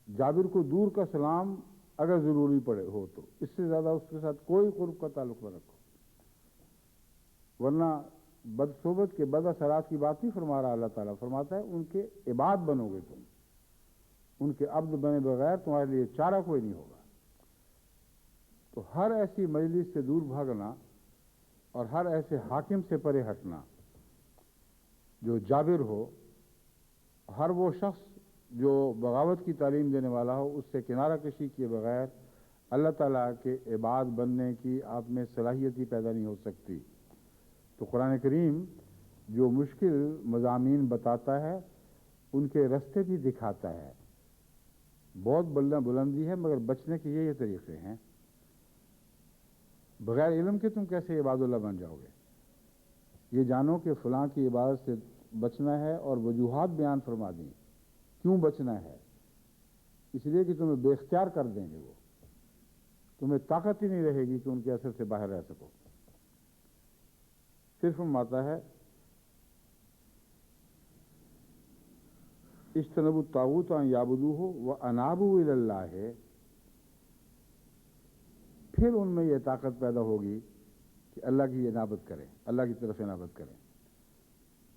جابر کو دور کا سلام اگر ضروری پڑے ہو تو اس سے زیادہ اس کے ساتھ کوئی قرب کا تعلق نہ رکھو، ورنہ بدصحبت کے بد اثرات کی بات نہیں فرما رہا اللہ تعالیٰ، فرماتا ہے ان کے عباد بنو گے تم، ان کے عبد بنے بغیر تمہارے لیے چارہ کوئی نہیں ہوگا۔ تو ہر ایسی مجلس سے دور بھاگنا اور ہر ایسے حاکم سے پرے ہٹنا جو جابر ہو، ہر وہ شخص جو بغاوت کی تعلیم دینے والا ہو، اس سے کنارہ کشی کیے بغیر اللہ تعالیٰ کے عباد بننے کی آپ میں صلاحیت ہی پیدا نہیں ہو سکتی۔ تو قرآن کریم جو مشکل مضامین بتاتا ہے ان کے رستے بھی دکھاتا ہے، بہت بلندی ہے مگر بچنے کے یہ طریقے ہیں۔ بغیر علم کے تم کیسے عباد اللہ بن جاؤ گے؟ یہ جانو کہ فلاں کی عبادت سے بچنا ہے اور وجوہات بیان فرما دیں کیوں بچنا ہے، اس لیے کہ تمہیں بے اختیار کر دیں گے، وہ تمہیں طاقت ہی نہیں رہے گی کہ ان کے اثر سے باہر رہ سکو۔ پھر فرماتا ہے اجتنبوا الطاغوت ان یعبدوہ وانابوا الی اللہ، پھر ان میں یہ طاقت پیدا ہوگی کہ اللہ کی انابت کریں، اللہ کی طرف انابت کریں۔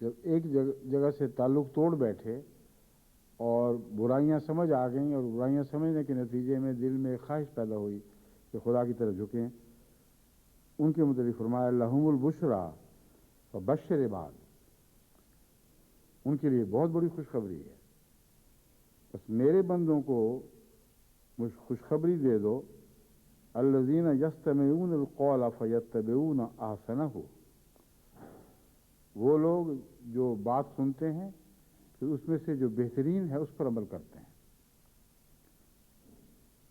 جب ایک جگہ سے تعلق توڑ بیٹھے اور برائیاں سمجھ آ گئیں اور برائیاں سمجھنے کے نتیجے میں دل میں خواہش پیدا ہوئی کہ خدا کی طرف جھکیں، ان کے متعلق فرمایا لہم البشریٰ فبشر عباد، ان کے لیے بہت بڑی خوشخبری ہے، بس میرے بندوں کو مجھ خوشخبری دے دو، الذین یستمعون القول فیتبعون احسنہ، وہ لوگ جو بات سنتے ہیں پھر اس میں سے جو بہترین ہے اس پر عمل کرتے ہیں۔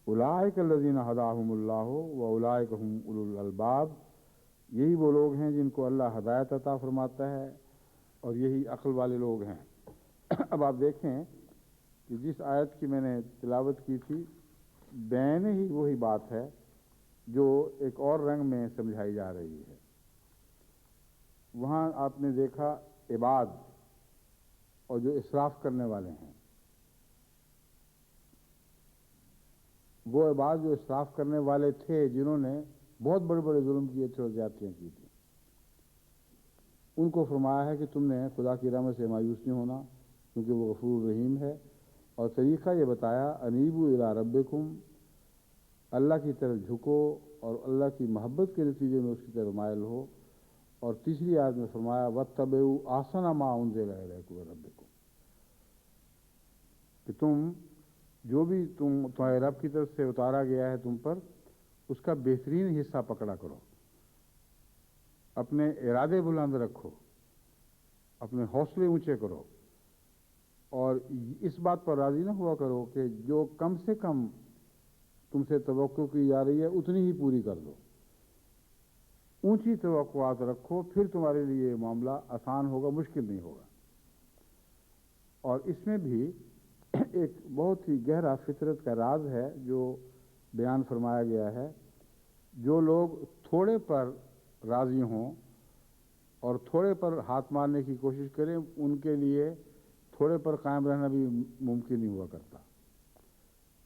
اولئک الذین ھداھم اللہ واولئک ھم اولو الالباب، یہی وہ لوگ ہیں جن کو اللہ ہدایت عطا فرماتا ہے اور یہی عقل والے لوگ ہیں۔ اب آپ دیکھیں کہ جس آیت کی میں نے تلاوت کی تھی بین ہی وہی بات ہے جو ایک اور رنگ میں سمجھائی جا رہی ہے۔ وہاں آپ نے دیکھا عباد اور جو اسراف کرنے والے ہیں، وہ عباد جو اسراف کرنے والے تھے جنہوں نے بہت بڑے بڑے ظلم کیے تھے اور زیادتیاں کی تھیں، ان کو فرمایا ہے کہ تم نے خدا کی رحمت سے مایوس نہیں ہونا کیونکہ وہ غفور رحیم ہے، اور طریقہ یہ بتایا انیبوا الی ربکم، اللہ کی طرف جھکو اور اللہ کی محبت کے نتیجے میں اس کی طرف مائل ہو، اور تیسری آیت میں فرمایا واتبعوا احسن ما انزل الیکم من ربکم، کہ تم جو بھی تمہارے رب کی طرف سے اتارا گیا ہے تم پر اس کا بہترین حصہ پکڑا کرو، اپنے ارادے بلند رکھو، اپنے حوصلے اونچے کرو، اور اس بات پر راضی نہ ہوا کرو کہ جو کم سے کم تم سے توقع کی جا رہی ہے اتنی ہی پوری کر دو، اونچی توقعات رکھو، پھر تمہارے لیے یہ معاملہ آسان ہوگا، مشکل نہیں ہوگا۔ اور اس میں بھی ایک بہت ہی گہرا فطرت کا راز ہے جو بیان فرمایا گیا ہے، جو لوگ تھوڑے پر راضی ہوں اور تھوڑے پر ہاتھ مارنے کی کوشش کریں ان کے لیے تھوڑے پر قائم رہنا بھی ممکن نہیں ہوا کرتا،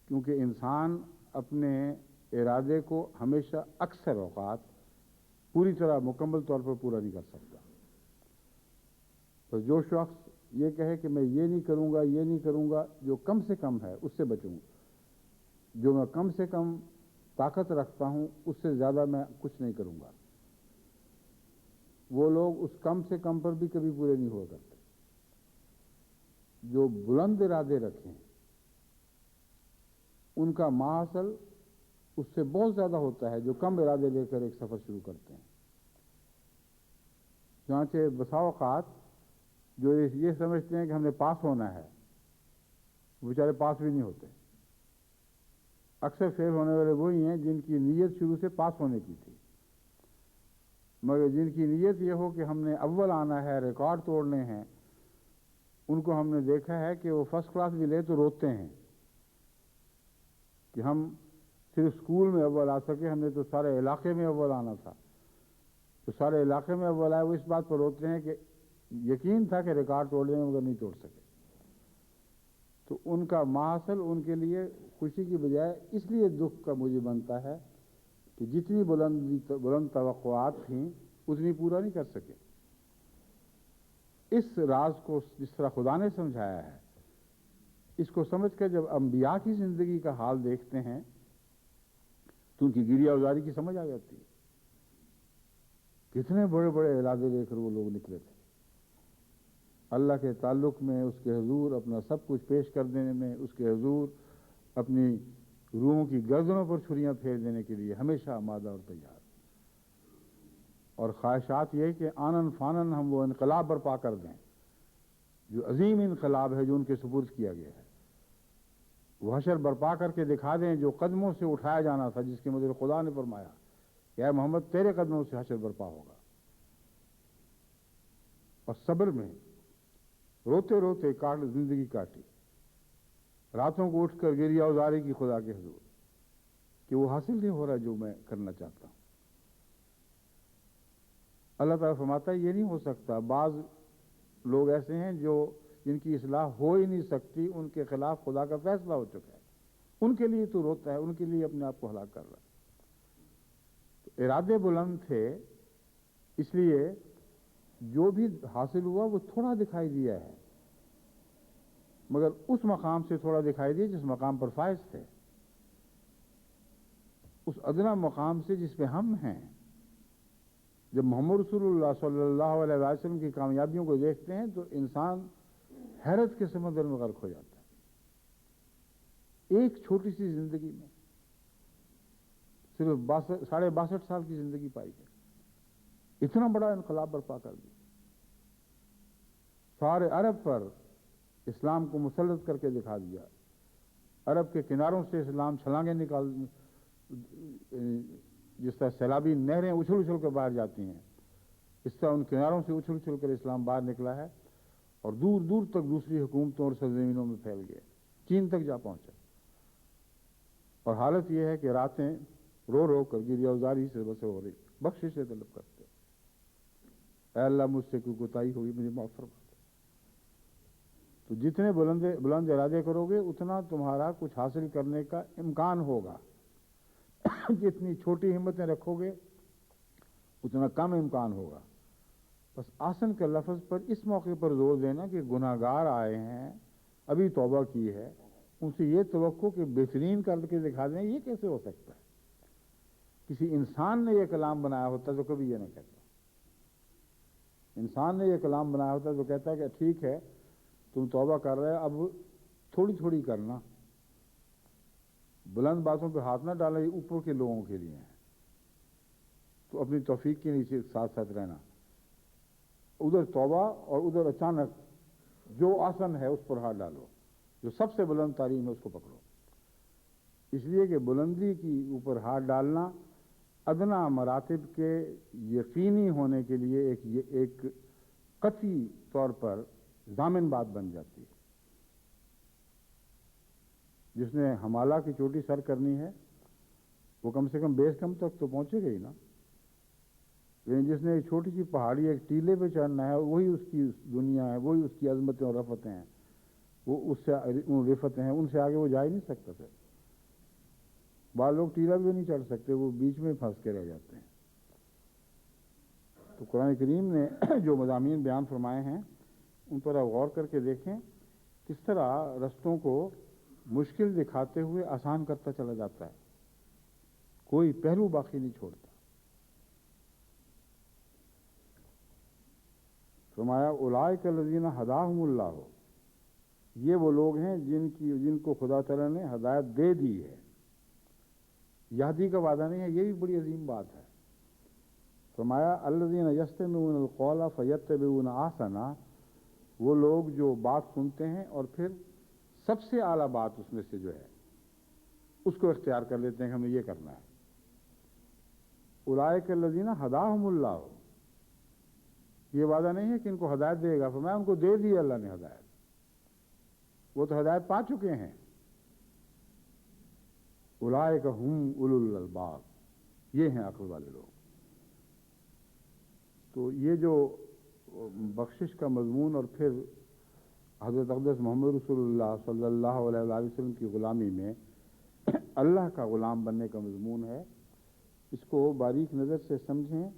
کیونکہ انسان اپنے ارادے کو ہمیشہ اکثر اوقات پوری طرح مکمل طور پر پورا نہیں کر سکتا۔ تو جو شخص یہ کہے کہ میں یہ نہیں کروں گا یہ نہیں کروں گا، جو کم سے کم ہے اس سے بچوں گا، جو میں کم سے کم طاقت رکھتا ہوں اس سے زیادہ میں کچھ نہیں کروں گا، وہ لوگ اس کم سے کم پر بھی کبھی پورے نہیں ہوا کرتے۔ جو بلند ارادے رکھیں ان کا ماحصل اس سے بہت زیادہ ہوتا ہے جو کم ارادے لے کر ایک سفر شروع کرتے ہیں۔ چنانچہ بسا اوقات جو یہ سمجھتے ہیں کہ ہم نے پاس ہونا ہے وہ بیچارے پاس بھی نہیں ہوتے۔ اکثر فیل ہونے والے وہی ہیں جن کی نیت شروع سے پاس ہونے کی تھی، مگر جن کی نیت یہ ہو کہ ہم نے اول آنا ہے، ریکارڈ توڑنے ہیں، ان کو ہم نے دیکھا ہے کہ وہ فرسٹ کلاس بھی لے تو روتے ہیں کہ ہم صرف اسکول میں اول آ سکے، ہم نے تو سارے علاقے میں اول آنا تھا۔ تو سارے علاقے میں اول آئے وہ اس بات پر روتے ہیں کہ یقین تھا کہ ریکارڈ توڑ دیں مگر نہیں توڑ سکے۔ تو ان کا ماحصل ان کے لیے خوشی کی بجائے اس لیے دکھ کا موجب بنتا ہے کہ جتنی بلند توقعات تھیں اتنی پورا نہیں کر سکے۔ اس راز کو جس طرح خدا نے سمجھایا ہے، اس کو سمجھ کر جب انبیاء کی زندگی کا حال دیکھتے ہیں تو ان کی گریہ ازاری کی سمجھ آ جاتی ہے۔ کتنے بڑے بڑے ارادے لے کر وہ لوگ نکلے تھے، اللہ کے تعلق میں، اس کے حضور اپنا سب کچھ پیش کر دینے میں، اس کے حضور اپنی روحوں کی گردنوں پر چھریاں پھیر دینے کے لیے ہمیشہ آمادہ اور تیار، اور خواہشات یہ کہ آنن فانن ہم وہ انقلاب برپا کر دیں جو عظیم انقلاب ہے جو ان کے سپرد کیا گیا ہے، وہ حشر برپا کر کے دکھا دیں جو قدموں سے اٹھایا جانا تھا، جس کے مدعو خدا نے فرمایا کہ اے محمد تیرے قدموں سے حشر برپا ہوگا۔ اور صبر میں روتے روتے زندگی کاٹی، راتوں کو اٹھ کر گریہ ازاری کی خدا کے حضور کہ وہ حاصل نہیں ہو رہا جو میں کرنا چاہتا ہوں۔ اللہ تعالیٰ فرماتا ہے یہ نہیں ہو سکتا۔ بعض لوگ ایسے ہیں جن کی اصلاح ہو ہی نہیں سکتی، ان کے خلاف خدا کا فیصلہ ہو چکا ہے، ان کے لیے تو روتا ہے، ان کے لیے اپنے آپ کو ہلاک کر رہا ہے۔ تو ارادے بلند تھے، اس لیے جو بھی حاصل ہوا وہ تھوڑا دکھائی دیا ہے، مگر اس مقام سے تھوڑا دکھائی دیا جس مقام پر فائز تھے، اس ادنا مقام سے جس پہ ہم ہیں۔ جب محمد رسول اللہ صلی اللہ علیہ وسلم کی کامیابیوں کو دیکھتے ہیں تو انسان حیرت کے سمندر میں غرق ہو جاتا ہے۔ ایک چھوٹی سی زندگی میں صرف 62.5 سال کی زندگی پائی گئی، اتنا بڑا انقلاب برپا کر دیا، سارے عرب پر اسلام کو مسلط کر کے دکھا دیا۔ عرب کے کناروں سے اسلام چھلانگیں نکال، جس طرح سیلابی نہریں اچھل اچھل کر باہر جاتی ہیں، اس طرح ان کناروں سے اچھل اچھل کر اسلام باہر نکلا ہے اور دور دور تک دوسری حکومتوں اور سرزمینوں میں پھیل گیا، چین تک جا پہنچا۔ اور حالت یہ ہے کہ راتیں رو رو کر گریہ ازاری سے بسر ہو رہی، بخشش سے طلب کرتے، اے اللہ مجھ سے کوئی کوتاہی ہوئی مجھے معاف فرما۔ تو جتنے بلند ارادے کرو گے اتنا تمہارا کچھ حاصل کرنے کا امکان ہوگا، جتنی چھوٹی ہمتیں رکھو گے اتنا کم امکان ہوگا۔ بس آسن کے لفظ پر اس موقع پر زور دینا کہ گناہ گار آئے ہیں، ابھی توبہ کی ہے، ان سے یہ توقع کہ بہترین کر کے دکھا دیں، یہ کیسے ہو سکتا ہے؟ کسی انسان نے یہ کلام بنایا ہوتا تو کبھی یہ نہ کہتا۔ انسان نے یہ کلام بنایا ہوتا تو کہتا ہے کہ ٹھیک ہے تم توبہ کر رہے اب تھوڑی تھوڑی کرنا، بلند باتوں پہ ہاتھ نہ ڈالیں، یہ اوپر کے لوگوں کے لیے ہیں، تو اپنی توفیق کے نیچے ساتھ ساتھ رہنا۔ ادھر توبہ اور ادھر اچانک جو آسن ہے اس پر ہاتھ ڈالو، جو سب سے بلند تعلیم ہے اس کو پکڑو، اس لیے کہ بلندی کی اوپر ہاتھ ڈالنا ادنا مراتب کے یقینی ہونے کے لیے ایک قطعی طور پر ضامن بات بن جاتی ہے۔ جس نے ہمالا کی چوٹی سر کرنی ہے وہ کم سے کم بیس کم تک تو پہنچے گا ہی نا، لیکن جس نے ایک چھوٹی سی پہاڑی ایک ٹیلے پہ چڑھنا ہے وہی اس کی دنیا ہے، وہی اس کی عظمتیں اور رفتیں ہیں، وہ اس سے رفتیں ہیں، ان سے آگے وہ جا ہی نہیں سکتا۔ پھر بعض لوگ ٹیلا بھی نہیں چڑھ سکتے، وہ بیچ میں پھنس کے رہ جاتے ہیں۔ تو قرآن کریم نے جو مضامین بیان فرمائے ہیں ان پر آپ غور کر کے دیکھیں، کس طرح رستوں کو مشکل دکھاتے ہوئے آسان کرتا چلا جاتا ہے، کوئی پہلو باقی نہیں چھوڑتا۔ فرمایا اولئک الذین ھداھم اللہ، یہ وہ لوگ ہیں جن کو خدا تعالیٰ نے ہدایت دے دی ہے۔ یہدی کا وعدہ نہیں ہے، یہ بھی بڑی عظیم بات ہے۔ فرمایا الذین یستمعون القول فیتبعون احسنہ، وہ لوگ جو بات سنتے ہیں اور پھر سب سے اعلیٰ بات اس میں سے جو ہے اس کو اختیار کر لیتے ہیں کہ ہمیں یہ کرنا ہے۔ اولئک الذین ھداھم اللہ، یہ وعدہ نہیں ہے کہ ان کو ہدایت دے گا، فرمایا ان کو دے دی اللہ نے ہدایت، وہ تو ہدایت پا چکے ہیں۔ اولئک ھم اولو الالباب، یہ ہیں عقل والے لوگ۔ تو یہ جو بخشش کا مضمون اور پھر حضرت اقدس محمد رسول اللہ صلی اللہ علیہ وسلم کی غلامی میں اللہ کا غلام بننے کا مضمون ہے، اس کو باریک نظر سے سمجھیں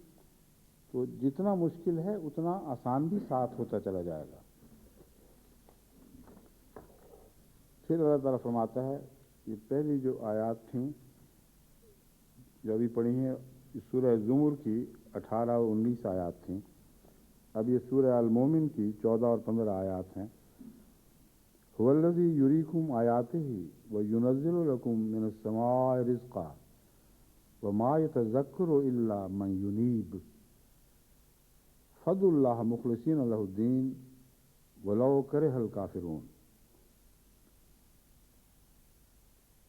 تو جتنا مشکل ہے اتنا آسان بھی ساتھ ہوتا چلا جائے گا۔ پھر اللہ تعالیٰ فرماتا ہے، یہ پہلی جو آیات تھیں جو ابھی پڑھی ہیں سورہ زمر کی 18 اور 19 آیات تھیں، اب یہ سورہ المومن کی 14 اور 15 آیات ہیں۔ هو الذی یریکم آیاتہ وینزل لکم من السماء رزقا وما یتذکر الا من ینیب فادعوا اللہ مخلصین لہ الدین ولو کرہ الکافرون۔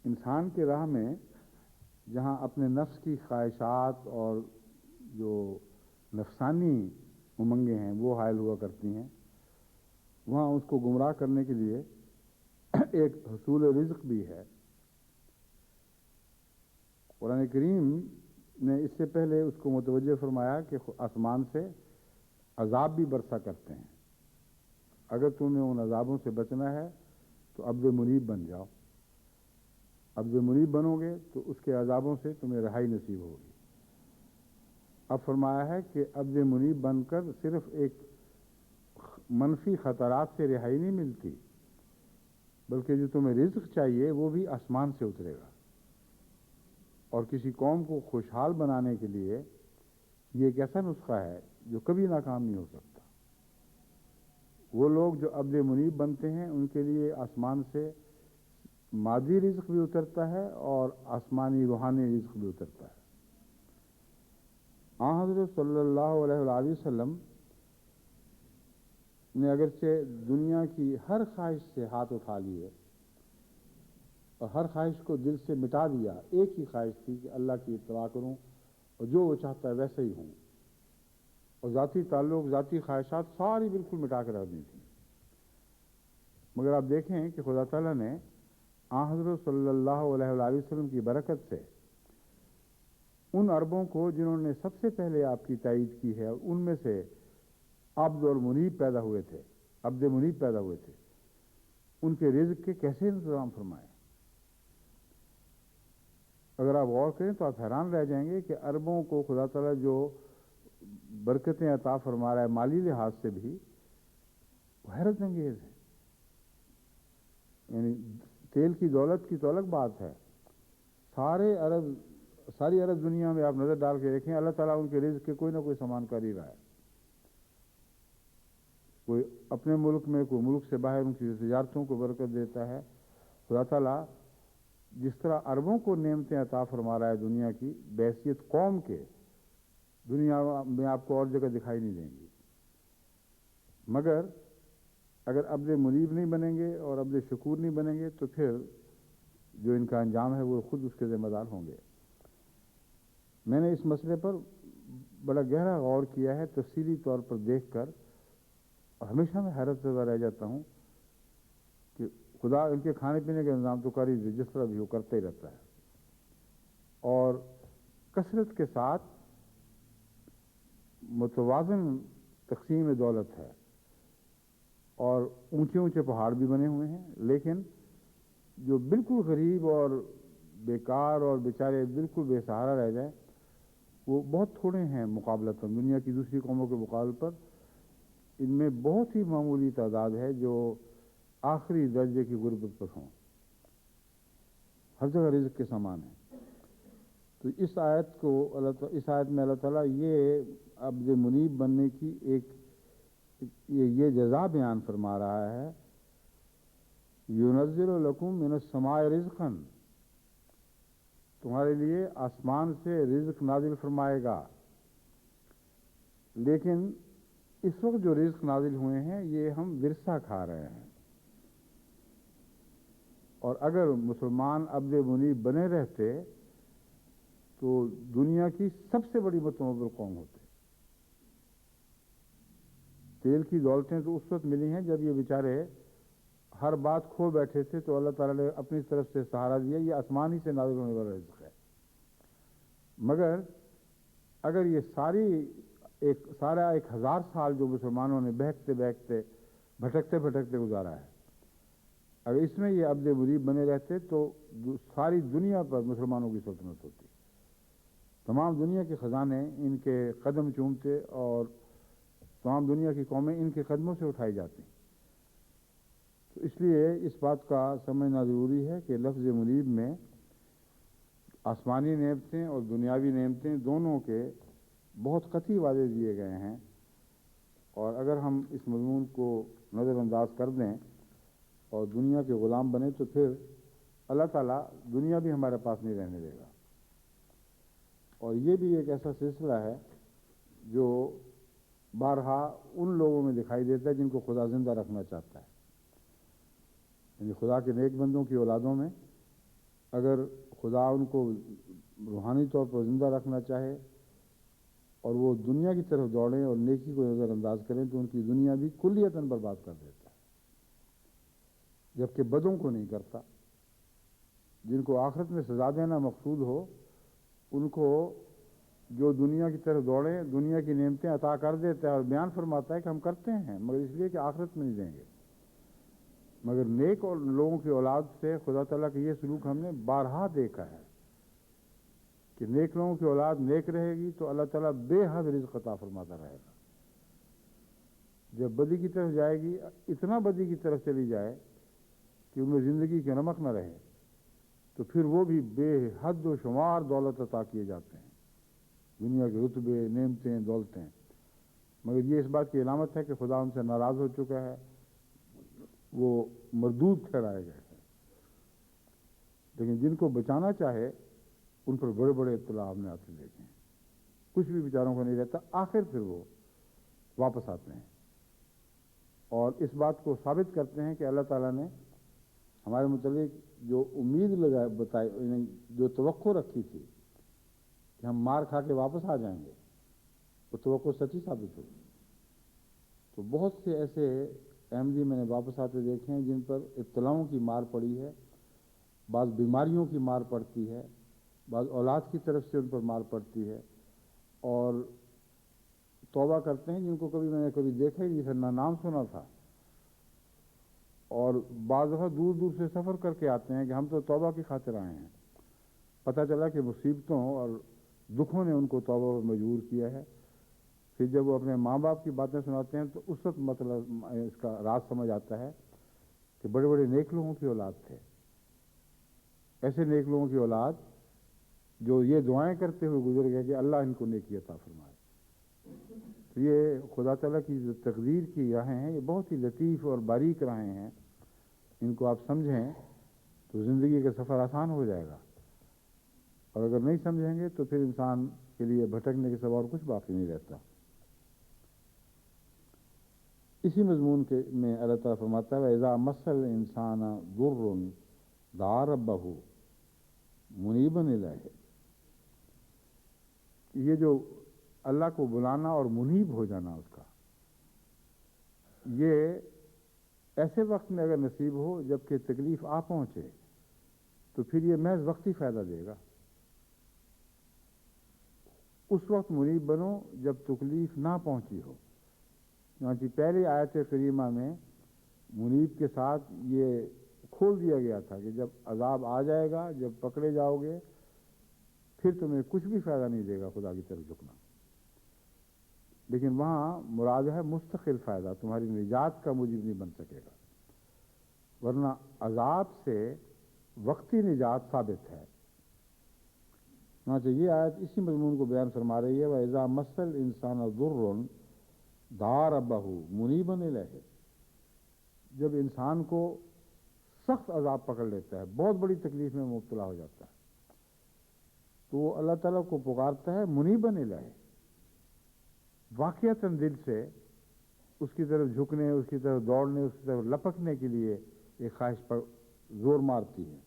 انسان کے راہ میں جہاں اپنے نفس کی خواہشات اور جو نفسانی امنگیں ہیں وہ حائل ہوا کرتی ہیں، وہاں اس کو گمراہ کرنے کے لیے ایک حصول رزق بھی ہے۔ قرآن کریم نے اس سے پہلے اس کو متوجہ فرمایا کہ آسمان سے عذاب بھی برسا کرتے ہیں، اگر تمہیں ان عذابوں سے بچنا ہے تو عبد منیب بن جاؤ، عبد منیب بنو گے تو اس کے عذابوں سے تمہیں رہائی نصیب ہوگی۔ اب فرمایا ہے کہ عبد منیب بن کر صرف ایک منفی خطرات سے رہائی نہیں ملتی، بلکہ جو تمہیں رزق چاہیے وہ بھی آسمان سے اترے گا۔ اور کسی قوم کو خوشحال بنانے کے لیے یہ ایک ایسا نسخہ ہے جو کبھی ناکام نہیں ہو سکتا۔ وہ لوگ جو عبد منیب بنتے ہیں ان کے لیے آسمان سے مادی رزق بھی اترتا ہے اور آسمانی روحانی رزق بھی اترتا ہے۔ آن حضرت صلی اللہ علیہ وآلہ وسلم نے اگرچہ دنیا کی ہر خواہش سے ہاتھ اٹھا لیے اور ہر خواہش کو دل سے مٹا دیا، ایک ہی خواہش تھی کہ اللہ کی اتباع کروں اور جو وہ چاہتا ہے ویسے ہی ہوں، اور ذاتی تعلق، ذاتی خواہشات ساری بالکل مٹا کر رکھ دی تھی۔ مگر آپ دیکھیں کہ خدا تعالیٰ نے آن حضرت صلی اللہ علیہ وآلہ وسلم کی برکت سے ان عربوں کو جنہوں نے سب سے پہلے آپ کی تائید کی ہے، ان میں سے عبد اور منیب پیدا ہوئے تھے، عبد منیب پیدا ہوئے تھے، ان کے رزق کے کیسے انتظام فرمائے۔ اگر آپ غور کریں تو آپ حیران رہ جائیں گے کہ عربوں کو خدا تعالیٰ جو برکتیں عطا فرما رہا ہے مالی لحاظ سے بھی، وہ حیرت انگیز ہے۔ یعنی تیل کی دولت کی تو الگ بات ہے، ساری عرب دنیا میں آپ نظر ڈال کے دیکھیں، اللہ تعالیٰ ان کے رزق کے کوئی نہ کوئی سامان کر ہی رہا ہے۔ کوئی اپنے ملک میں، کوئی ملک سے باہر ان کی تجارتوں کو برکت دیتا ہے۔ خدا تعالیٰ جس طرح عربوں کو نعمتیں عطا فرما رہا ہے دنیا کی، بحیثیت قوم کے دنیا میں آپ کو اور جگہ دکھائی نہیں دیں گی۔ مگر اگر عبد منیب نہیں بنیں گے اور عبد شکور نہیں بنیں گے تو پھر جو ان کا انجام ہے وہ خود اس کے ذمہ دار ہوں گے۔ میں نے اس مسئلے پر بڑا گہرا غور کیا ہے، تفصیلی طور پر دیکھ کر، اور ہمیشہ میں حیرت زدہ رہ جاتا ہوں کہ خدا ان کے کھانے پینے کا انتظام تو کر ہی دے، جس طرح بھی وہ کرتا ہی رہتا ہے، اور کثرت کے ساتھ متوازن تقسیم دولت ہے، اور اونچے اونچے پہاڑ بھی بنے ہوئے ہیں، لیکن جو بالکل غریب اور بیکار اور بیچارے بالکل بے سہارا رہ جائیں وہ بہت تھوڑے ہیں مقابلتاً دنیا کی دوسری قوموں کے مقابلے پر۔ ان میں بہت ہی معمولی تعداد ہے جو آخری درجے کی غربت پر ہوں، ہر جگہ رزق کے سامان ہے۔ تو اس آیت میں اللہ تعالیٰ یہ عبد منیب بننے کی یہ جزا بیان فرما رہا ہے، يُنَزِّلُ لَكُم مِّنَ السَّمَاءِ رِزْقًا، تمہارے لیے آسمان سے رزق نازل فرمائے گا۔ لیکن اس وقت جو رزق نازل ہوئے ہیں یہ ہم ورثہ کھا رہے ہیں، اور اگر مسلمان عبد منیب بنے رہتے تو دنیا کی سب سے بڑی متمول قوم ہوتے۔ تیل کی دولتیں تو اس وقت ملی ہیں جب یہ بیچارے ہر بات کھو بیٹھے تھے، تو اللہ تعالیٰ نے اپنی طرف سے سہارا دیا، یہ آسمان ہی سے نازل ہونے والا رزق ہے۔ مگر اگر یہ سارا 1000 سال جو مسلمانوں نے بہکتے بہکتے بھٹکتے بھٹکتے گزارا ہے، اگر اس میں یہ عبد منیب بنے رہتے تو ساری دنیا پر مسلمانوں کی سلطنت ہوتی، تمام دنیا کے خزانے ان کے قدم چومتے اور تمام دنیا کی قومیں ان کے قدموں سے اٹھائی جاتی۔ تو اس لیے اس بات کا سمجھنا ضروری ہے کہ لفظ منیب میں آسمانی نعمتیں اور دنیاوی نعمتیں دونوں کے بہت قطعی وعدے دیے گئے ہیں، اور اگر ہم اس مضمون کو نظر انداز کر دیں اور دنیا کے غلام بنے تو پھر اللہ تعالیٰ دنیا بھی ہمارے پاس نہیں رہنے دے گا۔ اور یہ بھی ایک ایسا سلسلہ ہے جو بارہا ان لوگوں میں دکھائی دیتا ہے جن کو خدا زندہ رکھنا چاہتا ہے، یعنی خدا کے نیک بندوں کی اولادوں میں اگر خدا ان کو روحانی طور پر زندہ رکھنا چاہے اور وہ دنیا کی طرف دوڑیں اور نیکی کو نظر انداز کریں تو ان کی دنیا بھی کلیتاً برباد کر دیتا ہے، جبکہ بدوں کو نہیں کرتا۔ جن کو آخرت میں سزا دینا مقصود ہو ان کو جو دنیا کی طرف دوڑیں دنیا کی نعمتیں عطا کر دیتا ہے، اور بیان فرماتا ہے کہ ہم کرتے ہیں مگر اس لیے کہ آخرت میں نہیں دیں گے۔ مگر نیک اور لوگوں کی اولاد سے خدا تعالیٰ کا یہ سلوک ہم نے بارہا دیکھا ہے کہ نیک لوگوں کی اولاد نیک رہے گی تو اللہ تعالیٰ بے حد رزق عطا فرماتا رہے گا۔ جب بدی کی طرف جائے گی، اتنا بدی کی طرف چلی جائے کہ ان میں زندگی کے نمک نہ رہے، تو پھر وہ بھی بے حد و شمار دولت عطا کیے جاتے ہیں، دنیا کے رتبے، نعمتیں، دولتیں، مگر یہ اس بات کی علامت ہے کہ خدا ان سے ناراض ہو چکا ہے، وہ مردود ٹھہرائے گئے ہیں۔ لیکن جن کو بچانا چاہے ان پر بڑے بڑے اطلاع ہم نے آتے دیکھے ہیں، کچھ بھی بیچاروں کو نہیں رہتا، آخر پھر وہ واپس آتے ہیں اور اس بات کو ثابت کرتے ہیں کہ اللہ تعالیٰ نے ہمارے متعلق جو امید بتائی، جو توقع رکھی تھی کہ ہم مار کھا کے واپس آ جائیں گے، وہ توقع سچی ثابت ہوئی۔ تو بہت سے ایسے احمدی میں نے واپس آتے دیکھے ہیں جن پر ابتلاؤں کی مار پڑی ہے، بعض بیماریوں کی مار پڑتی ہے، بعض اولاد کی طرف سے ان پر مار پڑتی ہے، اور توبہ کرتے ہیں جن کو کبھی میں نے کبھی دیکھا ہی نہیں تھا، نہ نام سنا تھا، اور بعض دفعہ دور دور سے سفر کر کے آتے ہیں کہ ہم تو توبہ کی خاطر آئے ہیں۔ پتہ چلا کہ مصیبتوں اور دکھوں نے ان کو توبہ پر مجبور کیا ہے۔ پھر جب وہ اپنے ماں باپ کی باتیں سناتے ہیں تو اس وقت مطلب اس کا راز سمجھ آتا ہے کہ بڑے بڑے نیک لوگوں کی اولاد تھے، ایسے نیک لوگوں کی اولاد جو یہ دعائیں کرتے ہوئے گزر گئے کہ اللہ ان کو نیکی عطا فرمائے۔ تو یہ خدا تعالیٰ کی جو تقدیر کی راہیں ہیں، یہ بہت ہی لطیف اور باریک راہیں ہیں، ان کو آپ سمجھیں تو زندگی کا سفر آسان ہو جائے گا، اور اگر نہیں سمجھیں گے تو پھر انسان کے لیے بھٹکنے کے سوا اور کچھ باقی نہیں رہتا۔ اسی مضمون کے میں اللہ تعالیٰ فرماتا ہے وَإِذَا مَسَّ الْإِنسَانَ ضُرٌّ دَعَا رَبَّهُ مُنِيبًا إِلَيْهِ۔ یہ جو اللہ کو بلانا اور منیب ہو جانا اس کا، یہ ایسے وقت میں اگر نصیب ہو جب کہ تکلیف آ پہنچے تو پھر یہ محض وقتی فائدہ دے گا۔ اس وقت منیب بنو جب تکلیف نہ پہنچی ہو۔ چنانچہ پہلی آیت کریمہ میں منیب کے ساتھ یہ کھول دیا گیا تھا کہ جب عذاب آ جائے گا، جب پکڑے جاؤ گے، پھر تمہیں کچھ بھی فائدہ نہیں دے گا خدا کی طرف جھکنا۔ لیکن وہاں مراد ہے مستقل فائدہ، تمہاری نجات کا موجب نہیں بن سکے گا، ورنہ عذاب سے وقتی نجات ثابت ہے۔ چنانچہ یہ آیت اسی مضمون کو بیان فرما رہی ہے وَإِذَا مَسَّ الْإِنسَانَ ضُرٌّ دَعَا رَبَّهُ مُنِيبًا إِلَيْهِ۔ جب انسان کو سخت عذاب پکڑ لیتا ہے، بہت بڑی تکلیف میں مبتلا ہو جاتا ہے، تو وہ اللہ تعالیٰ کو پکارتا ہے منیبًا إِلَيْهِ، واقعتاً دل سے اس کی طرف جھکنے، اس کی طرف دوڑنے، اس کی طرف لپکنے کے لیے ایک خواہش پر زور مارتی ہے،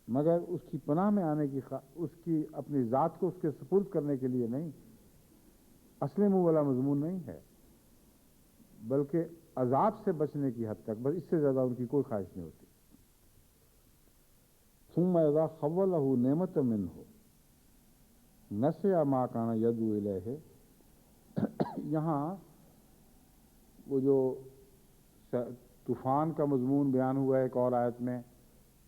مگر اس کی پناہ میں آنے کی اس کی اپنی ذات کو اس کے سپرد کرنے کے لیے نہیں، اصل منہ والا مضمون نہیں ہے، بلکہ عذاب سے بچنے کی حد تک، بس اس سے زیادہ ان کی کوئی خواہش نہیں ہوتی۔ ثم اذا خوله نعمة منه نسي ما كان يدعو إليه۔ یہاں وہ جو طوفان کا مضمون بیان ہوا ہے ایک اور آیت میں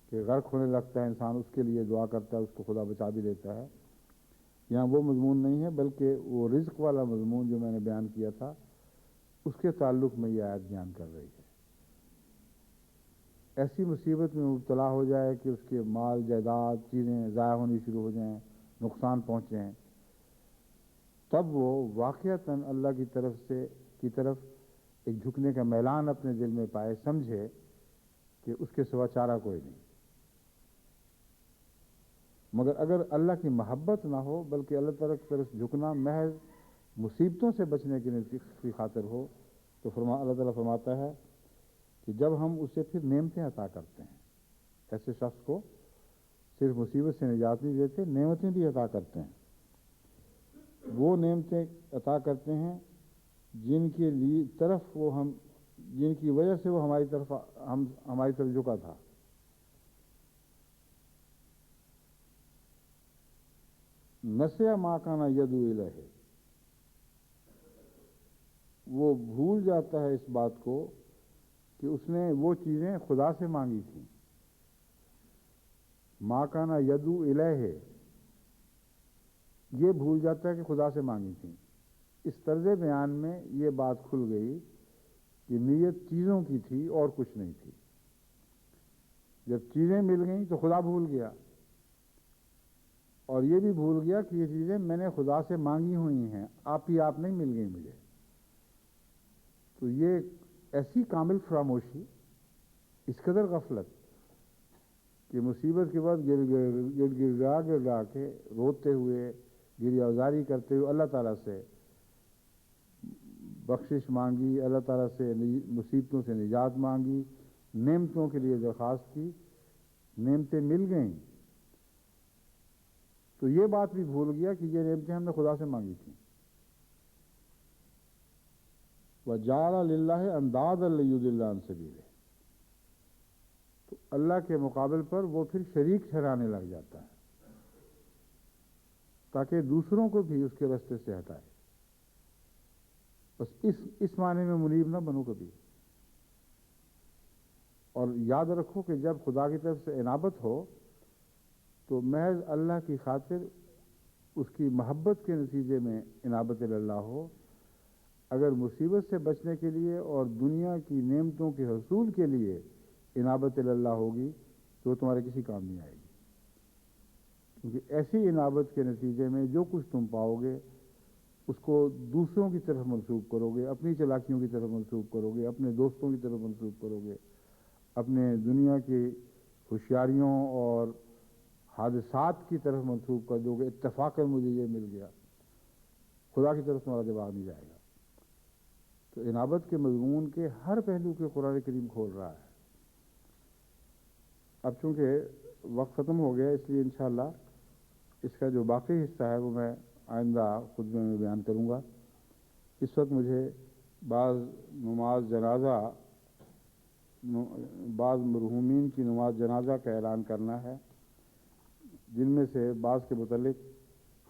کہ غرق ہونے لگتا ہے انسان، اس کے لیے دعا کرتا ہے، اس کو خدا بچا بھی لیتا ہے، یہاں وہ مضمون نہیں ہے بلکہ وہ رزق والا مضمون جو میں نے بیان کیا تھا اس کے تعلق میں یہ آیت بیان کر رہی ہے۔ ایسی مصیبت میں مبتلا ہو جائے کہ اس کے مال جائیداد چیزیں ضائع ہونی شروع ہو جائیں، نقصان پہنچیں، تب وہ واقعتاً اللہ کی طرف ایک جھکنے کا میلان اپنے دل میں پائے، سمجھے کہ اس کے سوا چارہ کوئی نہیں۔ مگر اگر اللہ کی محبت نہ ہو بلکہ اللہ تعالیٰ کی طرف جھکنا محض مصیبتوں سے بچنے کی خاطر ہو تو اللہ تعالیٰ فرماتا ہے کہ جب ہم اسے پھر نعمتیں عطا کرتے ہیں، ایسے شخص کو صرف مصیبت سے نجات نہیں دیتے، نعمتیں بھی عطا کرتے ہیں۔ وہ نعمتیں عطا کرتے ہیں جن کے لیے طرف وہ ہم جن کی وجہ سے وہ ہماری طرف جھکا تھا. نسیا ما کانا یدعو الیہ، وہ بھول جاتا ہے اس بات کو کہ اس نے وہ چیزیں خدا سے مانگی تھیں. ما کانا یدعو الیہ، یہ بھول جاتا ہے کہ خدا سے مانگی تھیں. اس طرز بیان میں یہ بات کھل گئی کہ نیت چیزوں کی تھی اور کچھ نہیں تھی. جب چیزیں مل گئیں تو خدا بھول گیا، اور یہ بھی بھول گیا کہ یہ چیزیں میں نے خدا سے مانگی ہوئی ہیں، آپ ہی آپ نہیں مل گئی مجھے. تو یہ ایسی کامل فراموشی، اس قدر غفلت کہ مصیبت کے بعد گر گا کے روتے ہوئے، گریہ آزاری کرتے ہوئے اللہ تعالیٰ سے بخشش مانگی، اللہ تعالیٰ سے مصیبتوں سے نجات مانگی، نعمتوں کے لیے درخواست کی، نعمتیں مل گئیں تو یہ بات بھی بھول گیا کہ یہ نعمتیں ہم نے خدا سے مانگی تھیں. وَجَعَلَ لِلَّهِ أَنْدَادًا لِيُضِلَّ عَنْ سَبِيلِهِ، تو اللہ کے مقابل پر وہ پھر شریک ٹھہرانے لگ جاتا ہے تاکہ دوسروں کو بھی اس کے راستے سے ہٹائے. بس اس معنی میں منیب نہ بنو کبھی. اور یاد رکھو کہ جب خدا کی طرف سے انابت ہو تو محض اللہ کی خاطر، اس کی محبت کے نتیجے میں انابت اللہ ہو. اگر مصیبت سے بچنے کے لیے اور دنیا کی نعمتوں کے حصول کے لیے انابت اللہ ہوگی تو وہ تمہارے کسی کام نہیں آئے گی، کیونکہ ایسی انابت کے نتیجے میں جو کچھ تم پاؤ گے اس کو دوسروں کی طرف منسوب کرو گے، اپنی چالاکیوں کی طرف منسوب کرو گے، اپنے دوستوں کی طرف منسوب کرو گے، اپنے دنیا کی ہوشیاریوں اور حادثات کی طرف منسوب کر دو گے. اتفاقاً مجھے یہ مل گیا، خدا کی طرف تمہارا دماغ نہیں جائے گا. تو انابت کے مضمون کے ہر پہلو کے قرآن کریم کھول رہا ہے. اب چونکہ وقت ختم ہو گیا اس لیے انشاءاللہ اس کا جو باقی حصہ ہے وہ میں آئندہ خطبے میں بیان کروں گا. اس وقت مجھے بعض مرحومین کی نماز جنازہ کا اعلان کرنا ہے، جن میں سے بعض کے متعلق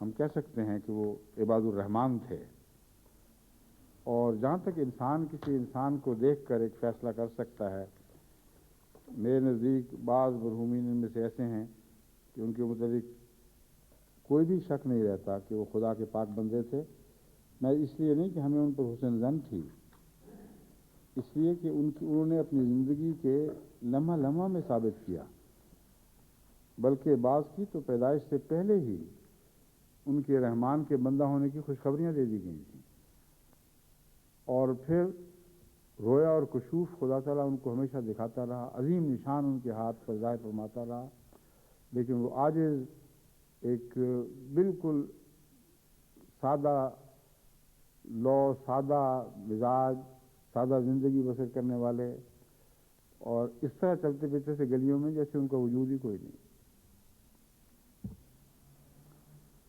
ہم کہہ سکتے ہیں کہ وہ عباد الرحمن تھے. اور جہاں تک انسان کسی انسان کو دیکھ کر ایک فیصلہ کر سکتا ہے، میرے نزدیک بعض مرحومین ان میں سے ایسے ہیں کہ ان کے متعلق کوئی بھی شک نہیں رہتا کہ وہ خدا کے پاک بندے تھے. میں اس لیے نہیں کہ ہمیں ان پر حسن ظن تھی، اس لیے کہ انہوں نے اپنی زندگی کے لمحہ لمحہ میں ثابت کیا، بلکہ بعض کی تو پیدائش سے پہلے ہی ان کے رحمان کے بندہ ہونے کی خوشخبریاں دے دی گئی تھیں. اور پھر رویا اور کشوف خدا تعالیٰ ان کو ہمیشہ دکھاتا رہا، عظیم نشان ان کے ہاتھ پر ظاہر فرماتا رہا، لیکن وہ عاجز، ایک بالکل سادہ سادہ مزاج، سادہ زندگی بسر کرنے والے، اور اس طرح چلتے پھرتے سے گلیوں میں جیسے ان کا وجود ہی کوئی نہیں.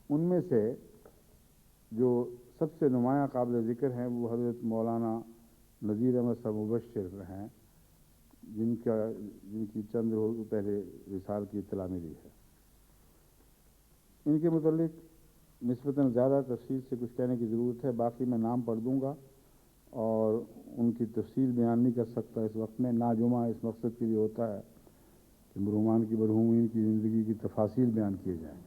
ان میں سے جو سب سے نمایاں قابل ذکر ہیں وہ حضرت مولانا نذیر احمد صاحب مبشر ہیں، جن کی چند روز پہلے وصال کی اطلاع ملی ہے. ان کے متعلق نسبتاً زیادہ تفصیل سے کچھ کہنے کی ضرورت ہے، باقی میں نام پڑھ دوں گا اور ان کی تفصیل بیان نہیں کر سکتا اس وقت میں. نا جمعہ اس مقصد کے لیے ہوتا ہے کہ مرحومین کی زندگی کی تفاصیل بیان کیے جائیں،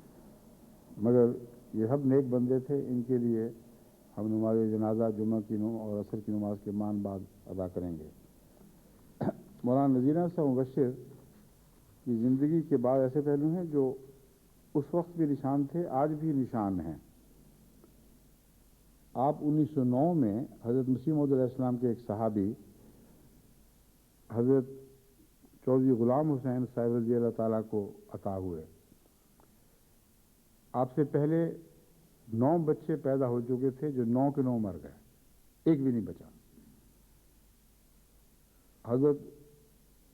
مگر یہ سب نیک بندے تھے. ان کے لیے ہم نماز جنازہ جمعہ کی اور عصر کی نماز کے بعد ادا کریں گے. مولانا نذیر احمد صاحب مبشر کی زندگی کے بعد ایسے پہلو ہیں جو اس وقت بھی نشان تھے، آج بھی نشان ہیں. آپ 1909 میں حضرت مسیح موعود علیہ السلام کے ایک صحابی حضرت چودھری غلام حسین صاحب رضی اللہ تعالیٰ کو عطا ہوئے. آپ سے پہلے 9 بچے پیدا ہو چکے تھے جو 9 کے 9 مر گئے، ایک بھی نہیں بچا. حضرت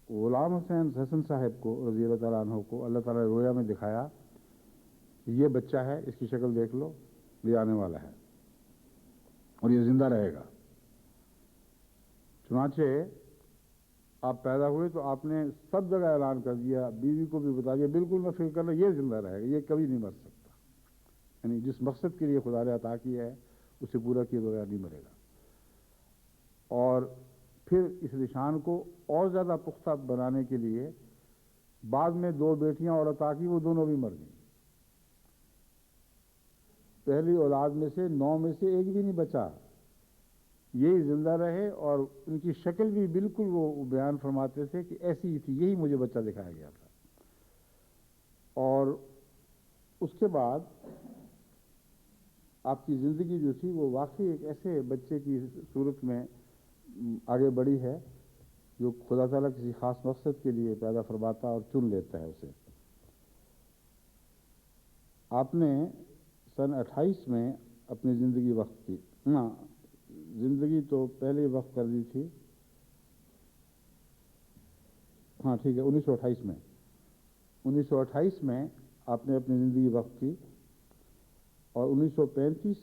غلام حسن صاحب کو رضی اللہ تعالیٰ عنہ کو اللہ تعالیٰ نے رویا میں دکھایا کہ یہ بچہ ہے، اس کی شکل دیکھ لو. یہ آنے والا ہے اور یہ زندہ رہے گا۔ چنانچہ آپ پیدا ہوئے تو آپ نے سب جگہ اعلان کر دیا، بیوی کو بھی بتا دیا، بالکل میں فکر کر رہا، یہ زندہ رہے گا، یہ کبھی نہیں مر سکتا۔ یعنی جس مقصد کے لیے خدا نے عطا کیا ہے اسے پورا کیے بغیر نہیں مرے گا۔ اور پھر اس نشان کو اور زیادہ پختہ بنانے کے لیے بعد میں 2 بیٹیاں اور عطا کی، وہ دونوں بھی مر گئیں۔ پہلی اولاد میں سے 9 میں سے ایک بھی نہیں بچا، یہی زندہ رہے، اور ان کی شکل بھی بالکل وہ بیان فرماتے تھے کہ ایسی ہی تھی، یہی مجھے بچہ دکھایا گیا تھا۔ اور اس کے بعد آپ کی زندگی جو تھی وہ واقعی ایک ایسے بچے کی صورت میں آگے بڑھی ہے جو خدا تعالیٰ کسی خاص مقصد کے لیے پیدا فرماتا اور چن لیتا ہے اسے۔ آپ نے سن 28 میں اپنی زندگی وقف کی، ہاں زندگی تو پہلے وقف کر دی تھی، ہاں ٹھیک ہے، 1928 میں آپ نے اپنی زندگی وقف کی، اور 1935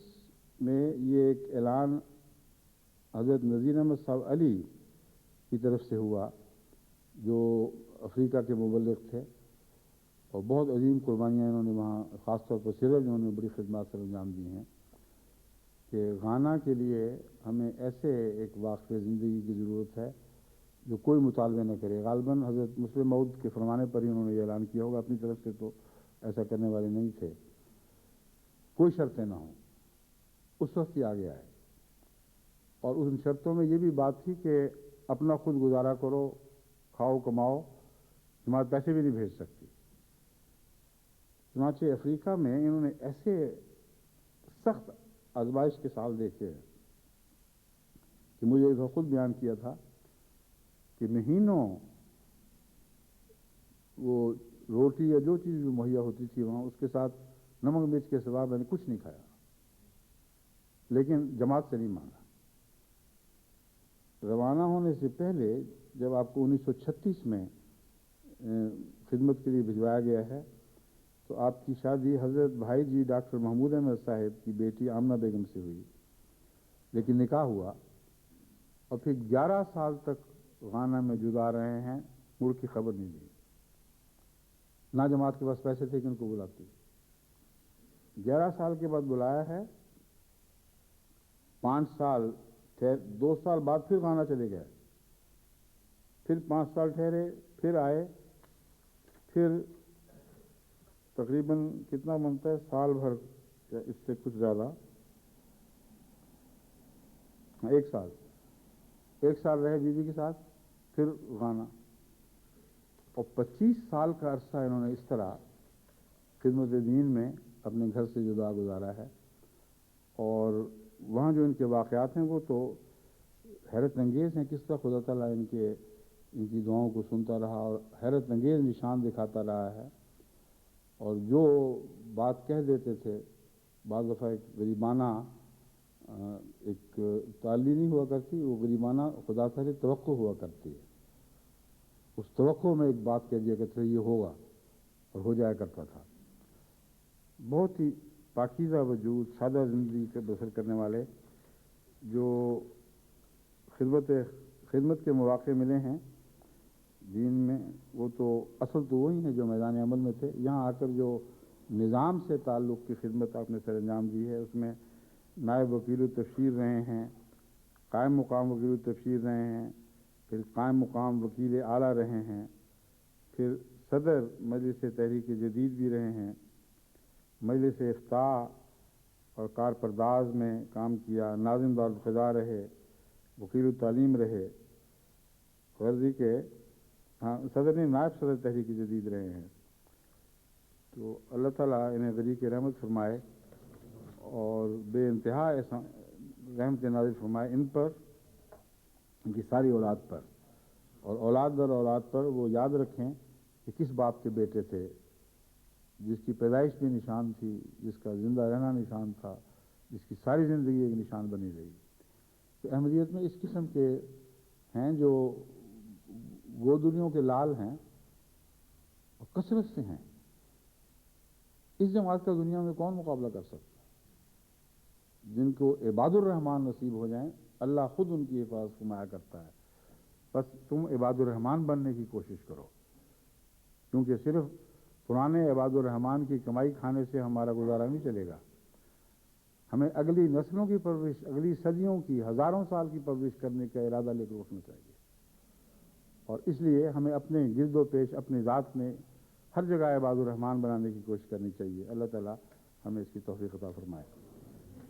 میں یہ ایک اعلان حضرت نذیر احمد صاحب علی کی طرف سے ہوا جو افریقہ کے مبلغ تھے، اور بہت عظیم قربانیاں انہوں نے وہاں خاص طور پر سیرل انہوں نے بڑی خدمات سر انجام دی ہیں کہ غانا کے لیے ہمیں ایسے ایک واقعہ زندگی کی ضرورت ہے جو کوئی مطالبے نہ کرے۔ غالباً حضرت مسلم موعود کے فرمانے پر ہی انہوں نے یہ اعلان کیا ہوگا، اپنی طرف سے تو ایسا کرنے والے نہیں تھے، کوئی شرطیں نہ ہوں۔ اس وقت ہی آگے آئے، اور ان شرطوں میں یہ بھی بات تھی کہ اپنا خود گزارا کرو، کھاؤ کماؤ، جماعت پیسے بھی نہیں بھیج سکتی۔ چنانچہ افریقہ میں انہوں نے ایسے سخت آزمائش کے سال دیکھے کہ مجھے اس وقت خود بیان کیا تھا کہ مہینوں وہ روٹی یا جو چیز بھی مہیا ہوتی تھی وہاں، اس کے ساتھ نمک مرچ کے سوا میں نے کچھ نہیں کھایا، لیکن جماعت سے نہیں مانگا۔ روانہ ہونے سے پہلے جب آپ کو 1936 میں خدمت کے لیے بھجوایا گیا ہے تو آپ کی شادی حضرت بھائی جی ڈاکٹر محمود احمد صاحب کی بیٹی آمنہ بیگم سے ہوئی، لیکن نکاح ہوا، اور پھر 11 سال تک غانا میں جدا رہے ہیں، مڑ کی خبر نہیں دی۔ نہ جماعت کے پاس پیسے تھے کہ ان کو بلاتی۔ 11 سال کے بعد بلایا ہے، 5 سال 2 سال بعد پھر غانا چلے گئے، پھر 5 سال ٹھہرے، پھر آئے، پھر تقریباً کتنا بنتا ہے سال بھر یا اس سے کچھ زیادہ، 1 سال رہے بیوی کے ساتھ، پھر غانا، اور 25 سال کا عرصہ انہوں نے اس طرح خدمت دین میں اپنے گھر سے جدا گزارا ہے۔ اور وہاں جو ان کے واقعات ہیں وہ تو حیرت انگیز ہیں، کس طرح خدا تعالیٰ ان کی دعاؤں کو سنتا رہا اور حیرت انگیز نشان دکھاتا رہا ہے۔ اور جو بات کہہ دیتے تھے، بعض دفعہ ایک غریبانہ ایک تعلی نہیں ہوا کرتی، وہ غریبانہ خدا سے توقع ہوا کرتی ہے، اس توقع میں ایک بات کہہ دیا کرتے تھے، یہ ہوگا، اور ہو جایا کرتا تھا۔ بہت ہی پاکیزہ وجود، سادہ زندگی کے بسر کرنے والے جو خدمت کے مواقع ملے ہیں دین میں، وہ تو اصل تو وہی ہیں جو میدان عمل میں تھے۔ یہاں آ کر جو نظام سے تعلق کی خدمت آپ نے سر انجام دی ہے، اس میں نائب وکیل التبشیر رہے ہیں، قائم مقام وکیل التبشیر رہے ہیں، پھر قائم مقام وکیل اعلیٰ رہے ہیں، پھر صدر مجلس تحریک جدید بھی رہے ہیں، مجلس افتاء اور کار پرداز میں کام کیا، ناظم دارالقضاء رہے، وکیل التعلیم رہے، غرضی کے ہاں صدر نہیں نائب صدر تحریک جدید رہے ہیں۔ تو اللہ تعالیٰ انہیں غریق رحمت فرمائے اور بے انتہا رحمت نازل فرمائے ان پر، ان کی ساری اولاد پر، اور اولاد در اولاد پر وہ یاد رکھیں کہ کس باپ کے بیٹے تھے، جس کی پیدائش بھی نشان تھی، جس کا زندہ رہنا نشان تھا، جس کی ساری زندگی ایک نشان بنی رہی۔ تو احمدیت میں اس قسم کے ہیں جو گودریوں کے لال ہیں اور کثرت سے ہیں۔ اس جماعت کا دنیا میں کون مقابلہ کر سکتا؟ جن کو عباد الرحمن نصیب ہو جائیں اللہ خود ان کی حفاظت فرمایا کرتا ہے. بس تم عباد الرحمن بننے کی کوشش کرو، کیونکہ صرف پرانے عباد الرحمن کی کمائی کھانے سے ہمارا گزارا نہیں چلے گا. ہمیں اگلی نسلوں کی پرورش، اگلی صدیوں کی، ہزاروں سال کی پرورش کرنے کا ارادہ لے کر اٹھنا چاہیے. اور اس لیے ہمیں اپنے گرد و پیش، اپنی ذات میں ہر جگہ عباد الرحمن بنانے کی کوشش کرنی چاہیے. اللہ تعالیٰ ہمیں اس کی توفیق عطا فرمائے.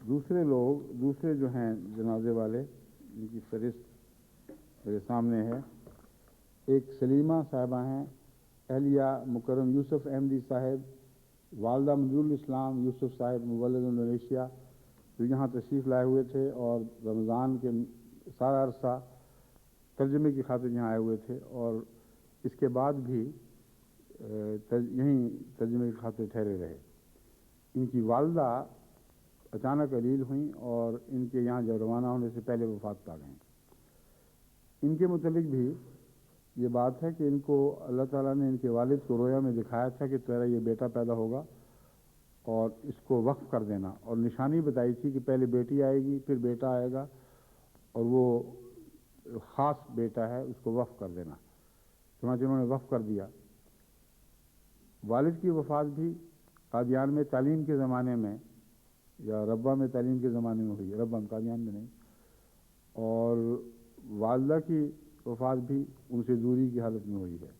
دوسرے لوگ، دوسرے جو ہیں جنازے والے، ان کی فہرست میرے سامنے ہے. ایک سلیمہ صاحبہ ہیں، اہلیہ مکرم یوسف احمدی صاحب، والدہ منظور الاسلام یوسف صاحب مولد انڈونیشیا، جو یہاں تشریف لائے ہوئے تھے اور رمضان کے سارا عرصہ ترجمے کی خاطر یہاں آئے ہوئے تھے، اور اس کے بعد بھی یہیں ترجمے کی خاطر ٹھہرے رہے. ان کی والدہ اچانک علیل ہوئیں اور ان کے یہاں جب روانہ ہونے سے پہلے وفات پا گئیں. ان کے متعلق بھی یہ بات ہے کہ ان کو اللہ تعالیٰ نے ان کے والد کو رویا میں دکھایا تھا کہ تیرا یہ بیٹا پیدا ہوگا اور اس کو وقف کر دینا، اور نشانی بتائی تھی کہ پہلے بیٹی آئے گی، پھر بیٹا آئے گا، اور وہ خاص بیٹا ہے اس کو وقف کر دینا. چنانچہ انہوں نے وقف کر دیا. والد کی وفات بھی قادیان میں تعلیم کے زمانے میں، یا ربا میں تعلیم کے زمانے میں ہوئی ہے، ربا میں، قادیان میں نہیں. اور والدہ کی وفات بھی ان سے دوری کی حالت میں ہوئی ہے.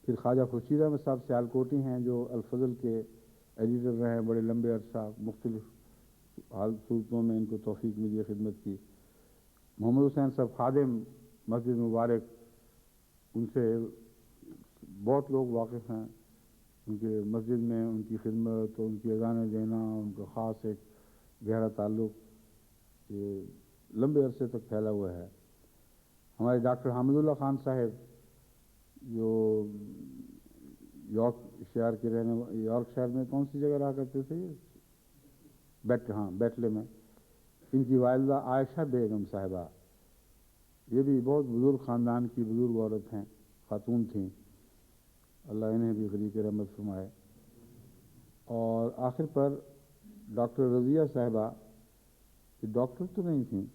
پھر خواجہ خورشید احمد صاحب سیالکوٹی ہیں، جو الفضل کے ایڈیٹر رہے ہیں بڑے لمبے عرصہ، مختلف حال صورتوں میں ان کو توفیق ملی ہے خدمت کی. محمد حسین صاحب خادم مسجد مبارک، ان سے بہت لوگ واقف ہیں. ان کے مسجد میں ان کی خدمت اور ان کی اذانیں دینا، ان کا خاص ایک گہرا تعلق یہ لمبے عرصے تک پھیلا ہوا ہے. ہمارے ڈاکٹر حامد اللہ خان صاحب، جو یارک شہر کے یارک شہر میں کون سی جگہ رہا کرتے تھے، بیٹلے میں. ان کی والدہ عائشہ بیگم صاحبہ، یہ بھی بہت بزرگ خاندان کی بزرگ عورت ہیں، خاتون تھیں. اللہ انہیں بھی غریق رحمت فرمائے. اور آخر پر ڈاکٹر رضیہ صاحبہ، یہ ڈاکٹر تو نہیں تھیں،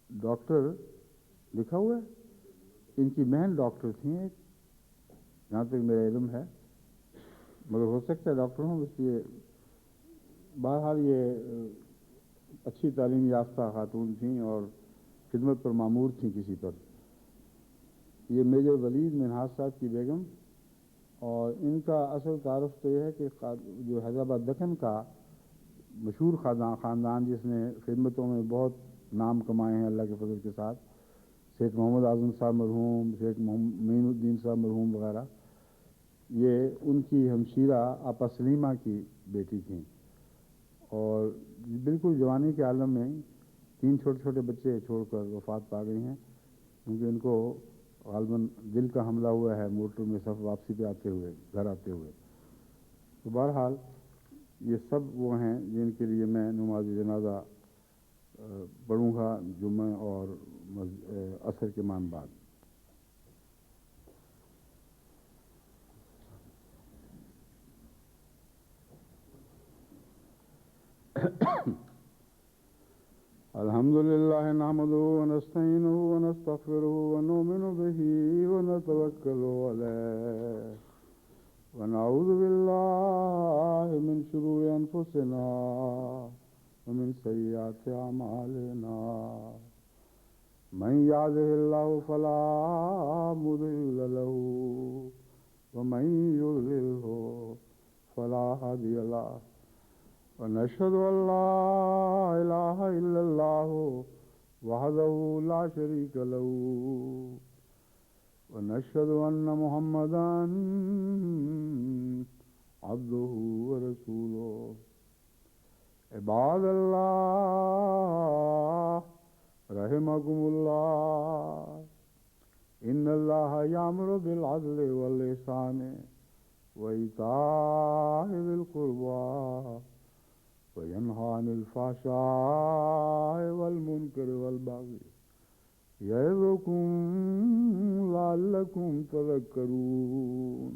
ڈاکٹر لکھا ہوا ہے، ان کی بہن ڈاکٹر تھیں ایک، جہاں تک میرا علم ہے، مگر ہو سکتا ہے ڈاکٹر ہوں. اس لیے بہرحال یہ اچھی تعلیم یافتہ خاتون تھیں اور خدمت پر مامور تھیں کسی پر. یہ میجر ولید منہاج صاحب کی بیگم، اور ان کا اصل تعارف تو یہ ہے کہ جو حیدرآباد دکن کا مشہور خاندان جس نے خدمتوں میں بہت نام کمائے ہیں اللہ کے فضل کے ساتھ، سیٹھ محمد اعظم صاحب مرحوم، سیٹھ معین الدین صاحب مرحوم وغیرہ، یہ ان کی ہمشیرہ آپا سلیمہ کی بیٹی تھیں. اور بالکل جوانی کے عالم میں 3 چھوٹے چھوٹے بچے چھوڑ کر وفات پا گئی ہیں، کیونکہ ان کو غالباً دل کا حملہ ہوا ہے موٹر میں سب واپسی پہ آتے ہوئے، گھر آتے ہوئے. تو بہرحال یہ سب وہ ہیں جن کے لیے میں نماز جنازہ پڑھوں گا جمعہ اور عصر کے مان بعد. الحمد لله نحمده ونستعينه ونستغفره ونؤمن به ونتوكل عليه ونعوذ بالله من شرور أنفسنا ومن سيئات أعمالنا. من يهده الله فلا مضل له ومن يضلله فلا هادي له. ونشهد أن لا إله إلا الله وحده لا شريك له ونشهد أن محمدا عبده ورسوله. عباد الله رحمكم الله، إن الله يأمر بالعدل والإحسان وإيتاء ذي القربى وينهى عن الفحشاء والمنكر والبغي يعظكم لعلكم تذكرون.